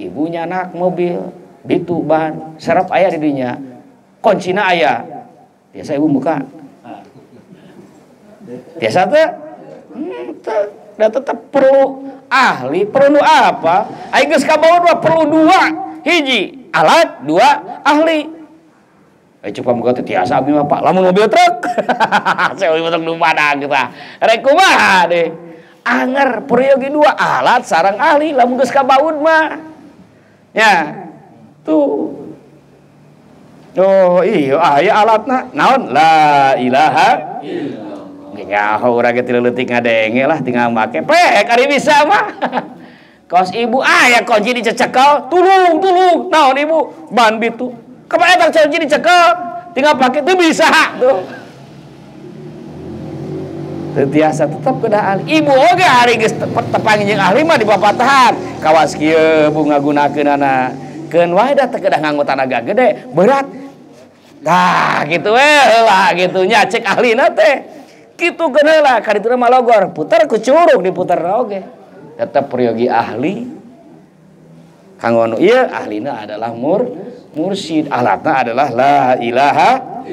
ibunya anak mobil bitu ban serep aya di dinya kuncina aya biasa ibu buka biasa teh da tetep perlu ahli perlu apa aing geus kabaud mah perlu dua hiji alat dua ahli coba muka teh tiasa abdi mah Pak lamun mobil truk saya mobil nu padang kita rek kumaha deh anger peryogi dua alat sareng ahli lamun geus kabaud mah ya tuh oh iya aya alatna naon la ilaha illallah nyaho urang ge 3 leutik ngadenge lah tinggal make pek ari bisa mah kos ibu aya kunci dicecekel tulung naon ibu ban bitu kepae tang kunci dicekel tinggal pakai teu bisa tuh tetiasa tetap kedah ahli ibu oge hari geus tepang jeung ahli mah di papatahan kawas kieu bu ngagunakeunana keun wae da teu kedah nganggo tanaga gede berat tah gitu we heula gitu nya cek ahlina teh kitu geneula ka ditu mah logor puter ku curug diputer oge tetep peryogi ahli kanggo nu ieu ahlina adalah mursyid alatna adalah la ilaha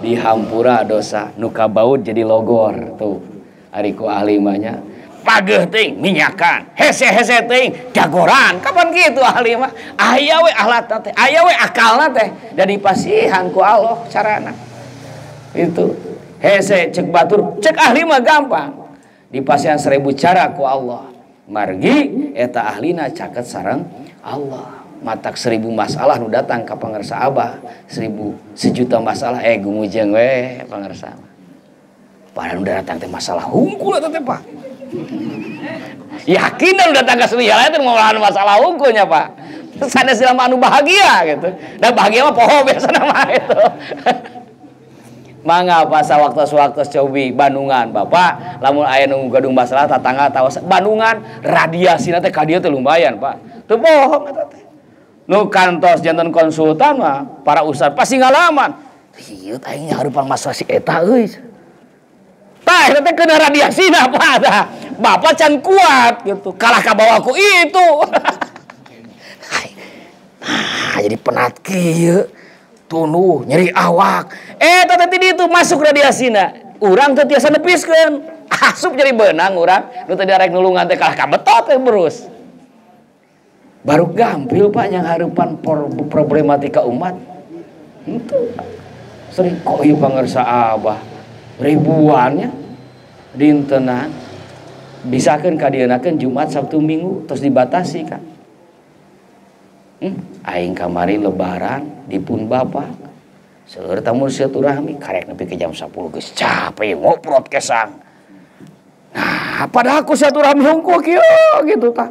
dihampura dosa nu kabaud jadi logor tuh ari ku ahli mah nya pageuh teuing minyakan hese-hese teuing jagoran kapan kitu ahli mah aya we alatna teh aya we akalna teh da dipasihan ku Allah carana itu hese cek batur cek ahli mah gampang dipasihan 1000 cara ku Allah margi eta ahlina caket sareng Allah matak 1000 masalah nu datang ka pangarsa abah 1 juta masalah gumujeng we pangarsa padahal udah datang teh masalah hungkul eta teh Pak yakin udah datang ka selihala teh ngolahan masalah hungkulnya Pak sanes jelema anu bahagia gitu dan bahagia mah poho biasa mah itu mangga pas waktu cobi Bandungan Bapak lamun aya nu gadung masalah tatangga tawas Bandungan radiasina teh ka dieu teh lumayan Pak teu bohong eta teh nu kantos janten konsultan mah para ustad pasti ngalaman ieu aing hareupan masalah si eta euy tah eta teh kena radiasina Pak tah Bapak can kuat gitu kalah ka bawahku itu nah jadi penat kieu tunuh nyeri awak tadi itu masuk radiasina urang teh tiasa nepiskeun asup jadi benang urang nu tadi arek nulungan teh kalah kabetot teh berus baru gampil Pak yang harapan problematika umat itu sering kok ieu pangarsa abah ribuannya dintenan bisakeun kadienakeun Jumat Sabtu Minggu terus dibatasi kan aing kamari lebaran dipun Bapak seueur tamu silaturahmi karek nepi ke jam 10 geus capek ngoprot kesang nah padahal aku silaturahmi hungkul kieu gitu tah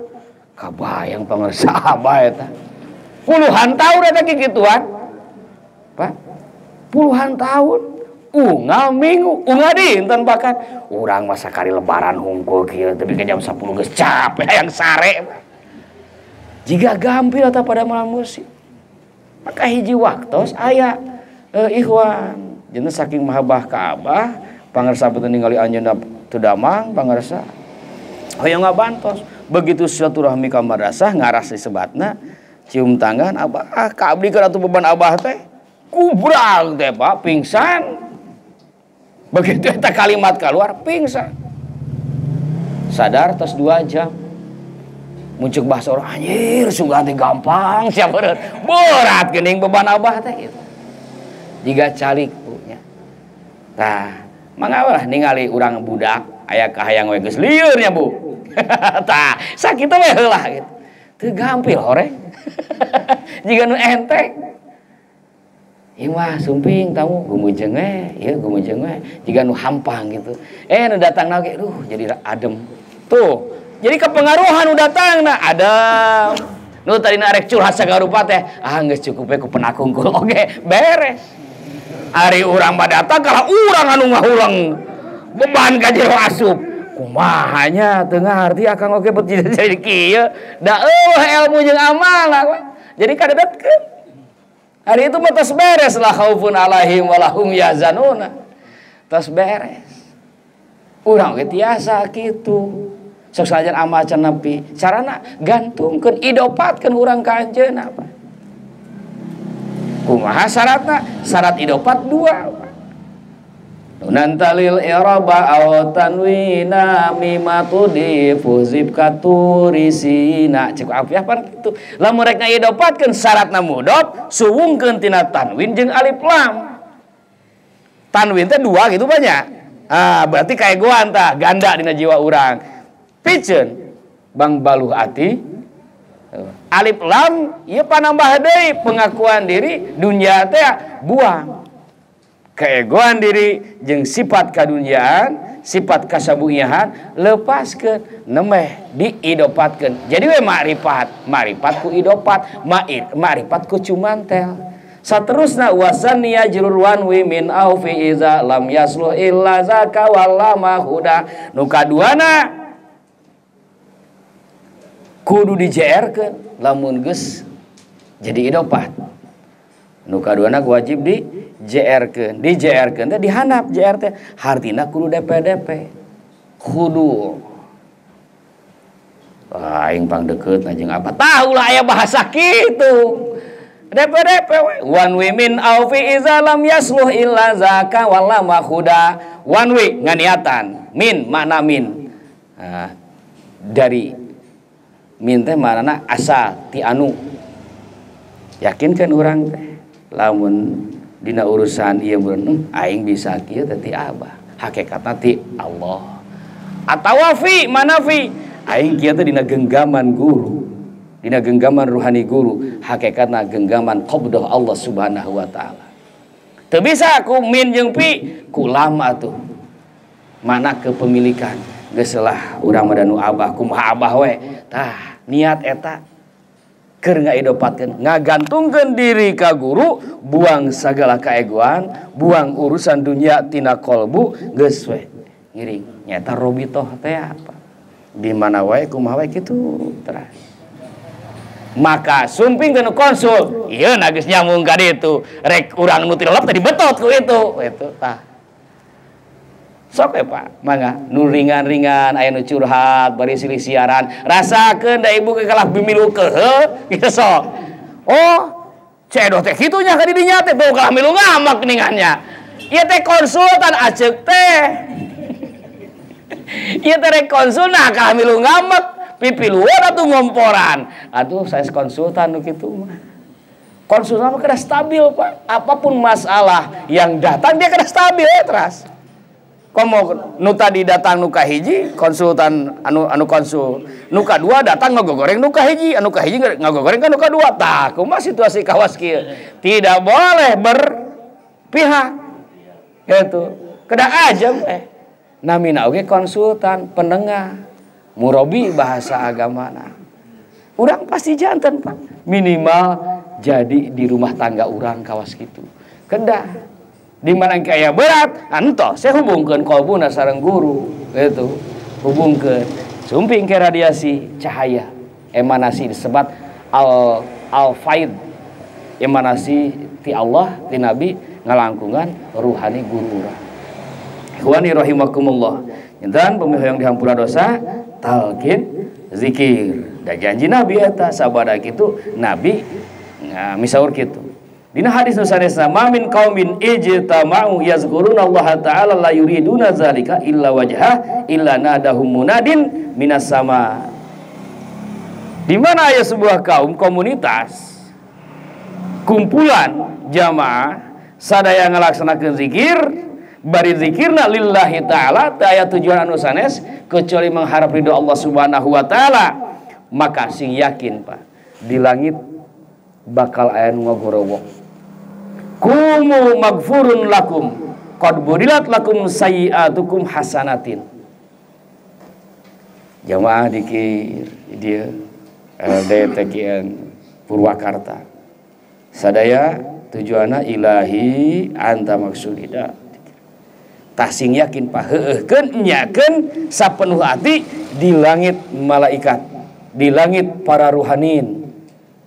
kabayang pangarsa abah eta puluhan tahun eta kikituan Pak puluhan tahun unggal minggu unggal dinten bahkan urang masa kali lebaran hungkul kieu tapi ke jam 10 geus capek hayang sare jika gampil atau pada malam musik maka hiji waktos aya ikhwan jeung saking mahabbah ka abah pangarsa peuting ningali anjeunna teu damang pangarsa hoyong ngabantos begitu silaturahmi ka madrasah ngaras disebatna cium tangan abah ka abdikeun atuh beban abah teh kubrag teh Pak pingsan begitu eta kalimat keluar pingsan sadar tos 2 jam muncul bahasa orang anjir sungguh teh gampang siap berat geuning beban abah teh gitu jiga calik punya tah mangga ningali urang budak aya kahayang we geus lieur nya Bu tah sakitu we heula gitu teu gampil horeng jiga nu enteng ieu mah sumping tamu gumujeng we ieu gumujeng we jiga nu hampang gitu nu datangna ge jadi adem tuh jadi kepengaruhan udah datang nah ada nu tadi arek curhat sagarupa teh geus cukup we ku penakungkul oge beres ari urang mah datang kalah urang anu ngahulang beban ka jero asup kumahanya teu ngarti akang oge bet jadi kieu da ilmu jeung amal jadi kadedetkeun hari itu mah tos beres lah khaufun alaihim walahum yazanuna tos beres urang ge tiasa kitu sok sajan amal can nepi carana gantungkeun idopatkeun urang ka anjeunna Pak kumaha syaratna syarat idopat 2 nunantalil iraba aw tanwina mimatu difuzib katurisina cek afiah pan kitu lamun rek ngaidopatkeun syaratna mudhof suwungkeun tina tanwin jeung alif lam tanwin teh 2 gitu banyak berarti kaegoan tah ganda dina jiwa urang piceun bang baluh ati alif lam ieu panambah deui pengakuan diri dunya teh buang keegoan diri jeung sifat kadunyaan sifat kasabuihan lepaskeun nemeh diidopatkeun jadi we makrifat ku idopat makrifat ku cumantel saterusna wasan yajrul wanwi min aufi iza lam yasluh illa zaka wallama huda nu kaduana kudu dijeerkeun lamun geus jadi idopat nu kaduana wajib di JR-keun, di JR-keun teh dihandap JR teh hartina kudu DP kudu aing pang deukeut jeung apa tahu lah aya bahasa kitu DP one way min aufi iza lam yasluh illa zaka wala makhuda one way nganiatan min makna min dari min teh maknana asal ti anu yakinkeun urang teh lamun dina urusan ieu beunang aing bisa kieu teh ti Abah hakikatna ti Allah atawa fi mana fi aing kieu teh dina genggaman guru dina genggaman ruhani guru hakikatna genggaman qabdah Allah Subhanahu wa taala teu bisa ku min jeung pi ku lam atuh mana kepemilikan geus lah urang mah nu Abah kumaha Abah we tah niat eta keur ngaidopatkeun ngagantungkeun diri ka guru buang sagala kaegoan buang urusan dunia tina kolbu geus we ngiring nyata robitoh teh apa di mana wae kumaha wae kitu terus maka sumping ke konsul ieu na geus nyambung ka ditu rek urang nu tilelep tadi betot ku itu tah sok Pak mangga nu ringan-ringan aya nu curhat bari silih siaran rasakeun da ibu kalah bimilu kehe kitu sok oh cedoh teh kitu nya ka di dinya teh tuh kalah milu ngamak ningannya ieu teh konsultan aceuk teh ieu teh rek konsul nah kalah milu ngamak pipiluan atau ngomporan aduh saya konsultan gitu konsultan kena stabil Pak apapun masalah yang datang dia kena stabil terus komo nu tadi datang nu kahiji konsultan anu konsul nu kadua datang ngagogoreng nu kahiji anu kahiji ngagogoreng kan nu kadua tah kumaha situasi kawas kieu tidak boleh berpihak gitu kedah aja namina oge konsultan penengah murabi bahasa agama urang pasti janten Pak minimal jadi di rumah tangga urang kawas gitu kedah di mana kaya berat antos saya hubungkeun qalbuna sareng guru gitu hubungkeun sumping ke radiasi cahaya emanasi disebut al faid emanasi ti Allah ti Nabi ngalangkungan ruhani guru urang ikhwani rahimakumullah dan pemiho yang dihampura dosa talqin zikir da janji Nabi eta sabada kitu Nabi misaur kitu dina hadis nu sanesna ma min qaumin ijtama'u yazkuruna Allah taala la yuriduna zalika illa wajha illa nadahum munadin minas sama di mana aya sebuah kaum komunitas kumpulan jamaah sadaya ngalaksanakeun zikir bari zikirna lillahi ta'ala teu aya tujuan anu sanes kecuali mengharap ridho Allah Subhanahu wa taala maka sing yakin Pak di langit bakal aya nu ngagorowok kumu magfurun lakum qad budilat lakum sayyi'atukum hasanatin jamaah dikir dia LDTKN Purwakarta sadaya tujuanna ilahi anta maksudida tasing yakin Pak heueuhkeun nyakeun sapenuh hati di langit malaikat di langit para ruhanin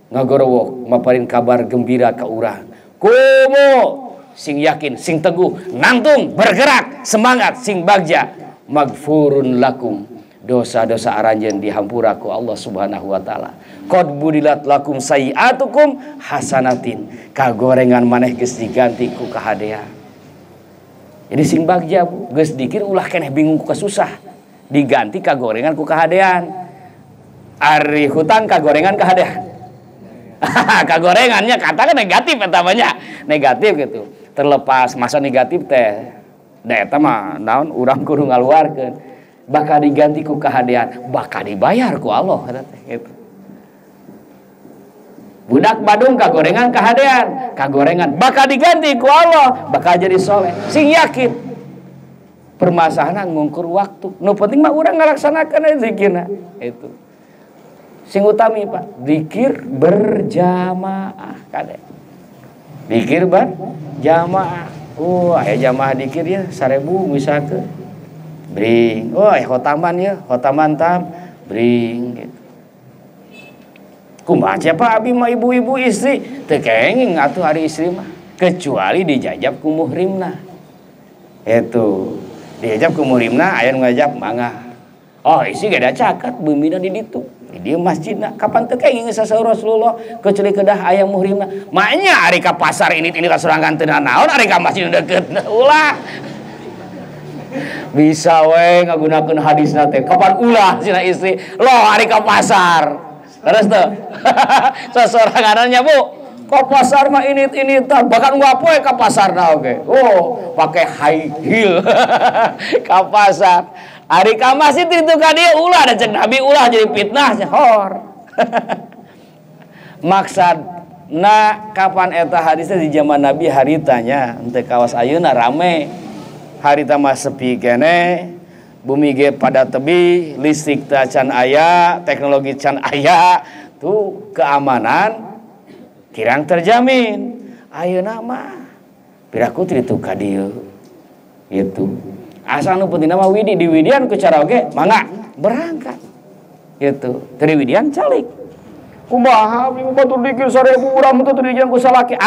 ngagorowok maparin kabar gembira ka urang kumu sing yakin sing teguh nangtung bergerak semangat sing bagja magfurun lakum dosa-dosa aranjeun dihampura ku Allah Subhanahu wa taala qad budilat lakum sayyi'atukum hasanatin kagorengan maneh geus diganti ku kahadean. Jadi sing bagja geus dikir ulah keneh bingung ku susah diganti kagorengan ku kahadean ari hutang kagorengan kahadean kagorengannya katakan negatif etamanya negatif gitu terlepas masa negatif teh da eta mah naon urang kudu ngaluarkeun bakal diganti ku kahadean bakal dibayar ku Allah eta teh gitu budak Badung kagorengan kahadean kagorengan bakal diganti ku Allah bakal jadi soleh sing yakin permasalahan ngungkur waktu nu penting mah urang ngalaksanakeun zikirna itu sing utami Pak zikir berjamaah kade zikir berjamaah aya jamaah zikir ya 1000 misalkeun bring khotaman ya khotaman tam bring gitu kumaha Pak abi mah ibu-ibu istri teu kenging atuh hari istri mah kecuali dijajab ku muhrimna. Itu dijajab ku muhrimna aya nu ngajab mangga. Oh isi gak ada caket bumina di ditu. Di dieu masjidna kapan teu kenging sasaur Rasulullah kecuali kedah aya muhrimna. Maknya ari ka pasar ini kasorangan teu naon ari ka masjid deukeutna ulah. Bisa we ngagunakeun hadisna teh kapan ulah cenah istri loh ari ka pasar terus tuh sasorangannya Bu ka pasar mah ini bahkan ngapoe ka pasarna oge oh pakai high heel ka pasar ari ka masjid itu ka dieu ulah da cek Nabi ulah jadi fitnah hor maksudna kapan eta hadisnya di zaman Nabi haritanya henteu kawas ayeuna rame harita mah sepi kene bumi ge pada tebi listrik teh can aya teknologi can aya tuh keamanan kirang terjamin ayeuna mah piraku titu ka dieu gitu asal nu pentingna mah widi di widian ku cara oge mangga berangkat gitu teu widian calik kumaha minggu batur dikir 1000 urang teu didian ku salaki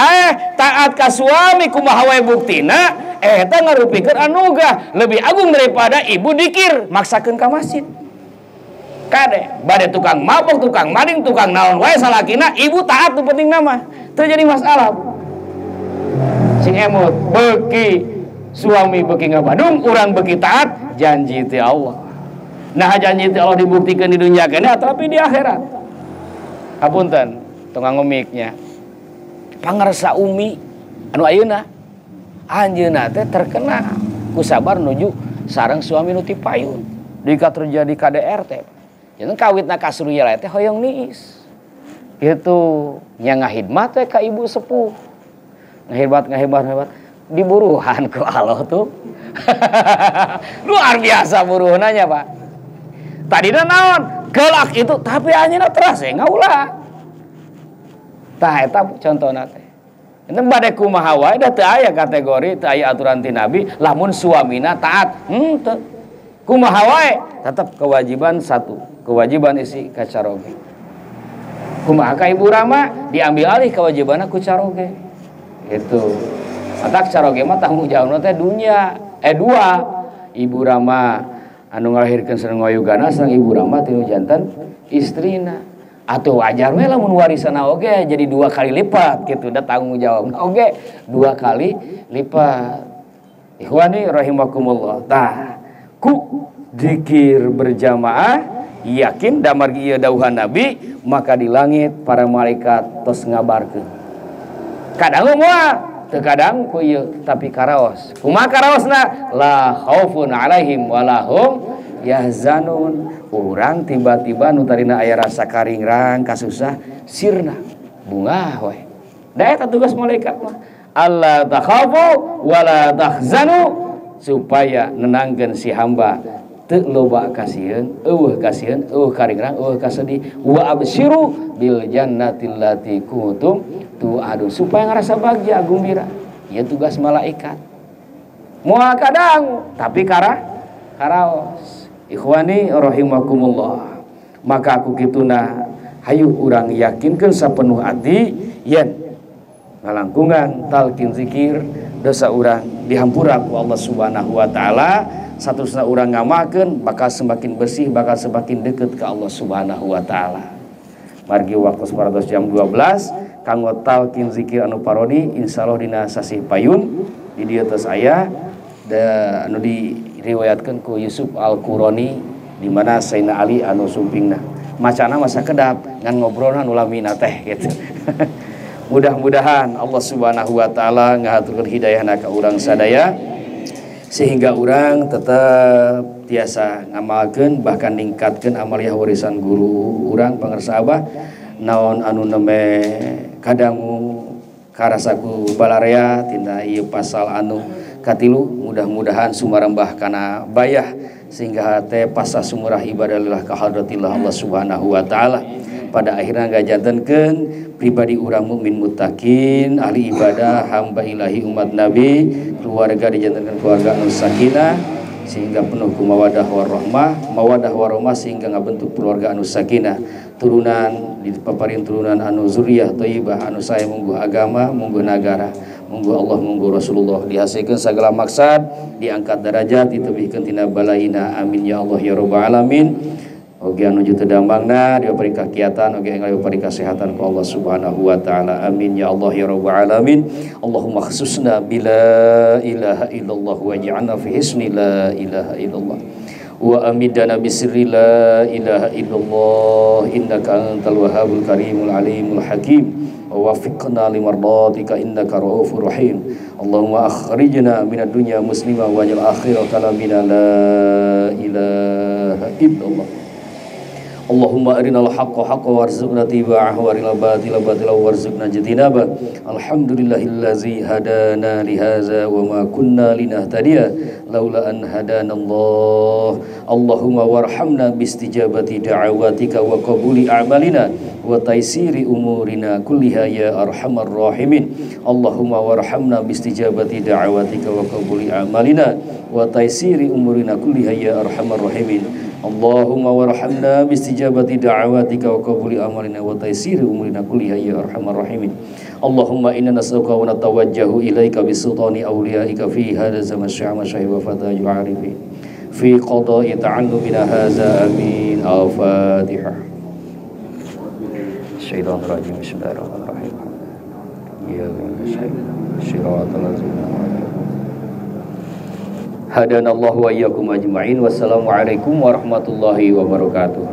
taat ka suami kumaha wae buktina eta ngarupikeun anugerah lebih agung daripada ibu dikir maksakeun ka masjid kade bade tukang mabok tukang maling tukang naon wae salakina ibu taat nu penting mah teu jadi masalah sing emot beuki suami beuki ngabadung urang beuki taat janji ti Allah nah janji ti Allah dibuktikan di dunia kene tapi di akhirat hapunten tong ngomiknya pangarsa umi anu ayeuna anjeunna teh terkena ku sabar nuju sareng suami nu ti payun dika terjadi KDR teh janten kawitna ka surya teh hoyong niis kitu nya ngahidmat teh ka ibu sepuh ngahidmat diburuhan ku Allah tuh luar biasa buruhna nya Pak tadina naon gelak itu tapi anjeunna teras ngaulah tah eta contona teh ente bade kumaha wae da teu aya kategori teu aya aturan ti Nabi lamun suamina taat teu kumaha wae tetep kewajiban satu kewajiban isi ka caroge kumaha ka ibu rama diambil alih kewajibanna ku caroge itu atak caroge mah tanggung jawabna teh dunya dua ibu rama anu ngalahirkeun sareng wayugana sareng ibu rama tinu janten istrina atuh wajar we lamun warisana oge jadi 2 kali lipat gitu da tanggung jawabna oge 2 kali lipat ikhwani rahimakumullah tah ku zikir berjamaah yakin damar ieu dawuhan Nabi maka di langit para malaikat tos ngabarkeun kadang moal teu kadang ku ieu tapi karaos kumaha karaosna la khaufun alaihim walahum yahzanun urang tiba-tiba nu tarina aya rasa karingrang kasusah sirna bunga we da eta tugas malaikat mah alla takhafu wala tahzanu supaya nenangkeun si hamba teu loba kasieun eueuh karingrang eueuh kasedih wa absyiru bil jannati allati kuntum tu'adu supaya ngarasa bagja gembira ieu tugas malaikat moal kadang tapi karaos ikhwani rahimakumullah maka aku kituna hayu urang yakinkeun sapenuh hati yen ngalangkungan talqin zikir dosa urang dihampura ku Allah Subhanahu wa taala saterusna urang ngamakeun bakal semakin bersih bakal semakin dekat ke Allah Subhanahu wa taala margi waktu separados jam 12 kanggo talqin zikir anu parodi insyaallah dina sasih payun di dieu tos aya da anu diriwayatkeun ku Yusuf Al-Qurani di mana Sayyidina Ali anu sumpingna macana masa kedap ngan ngobrolna nu lamina teh gitu mudah-mudahan Allah Subhanahu wa taala ngahaturkeun hidayahna ka urang sadaya sehingga urang tetap tiasa ngamalkeun bahkan ningkatkeun amaliyah warisan guru urang pangarsa Abah naon anu neme kadangu karasaku balarea tina ieu pasal anu katilu mudah-mudahan sumarembah kana bayah sehingga teh pasah sumurah ibadah lillah ka hadratillah Allah Subhanahu wa taala pada akhirnya ngajantenkeun pribadi urang mukmin muttaqin ahli ibadah hamba ilahi umat nabi keluarga dijantenkeun keluarga anu sakinah sehingga penuh ku mawadah warahmah sehingga ngabentuk keluarga anu sakinah turunan dipaparin turunan anu zuriyah thayyibah anu sae mungguh agama mungguh nagara monggo Allah monggo Rasulullah dihasilkan segala maksad, diangkat derajat, ditebihkeun tina balaina, amin ya Allah ya rabbal alamin. Oge anu teu damangna diberi kegiatan, oge diberi kesehatan ku Allah Subhanahu wa taala. Amin ya Allah ya rabbal alamin. Allahumma khususna bila ilaha illallah wa ja'alna fi hisni la ilaha illallah. Wa amidana bisirri la ilaha illallah innaka antal wahhabul karimul alimul hakim. Wa waffiqna limardatika innaka raufur rahim. Allahumma akhrijna minad dunya muslimah wa ja'al akhir kalamina la ilaha illallah. Allahumma arinal haqqa haqqan warzuqna tiba'ahu wa arinal batila batilan warzuqna ijtinabah. Alhamdulillahillazi hadana li hadza wa ma kunna linahtadiya laula an hadanallah. Allahumma warhamna bistijabati da'awatika wa qabuli a'malina wa taysiri umurina kulliha ya arhamar rahimin. Allahumma warhamna bistijabati da'awatika wa qabuli a'malina wa taysiri umurina kulliha ya arhamar rahimin. Allahumma warhamna bistijabati da'awatika wa qabuli amalina wa taysiri umurina kulliha ya arhamar rahimin. Allahumma inna nas'aluka wa natawajjahu ilaika bisultani awliyaika fi hadha zaman syama syahid wa fataju arifin fi qada'i ta'allumina hadza amin. Al-Fatihah. Syaitanir rajim. Bismillahirrahmanirrahim. Ya shiratal ladzina hadanallahu wa iyyakum ajma'in. Wassalamualaikum warahmatullahi wabarakatuh.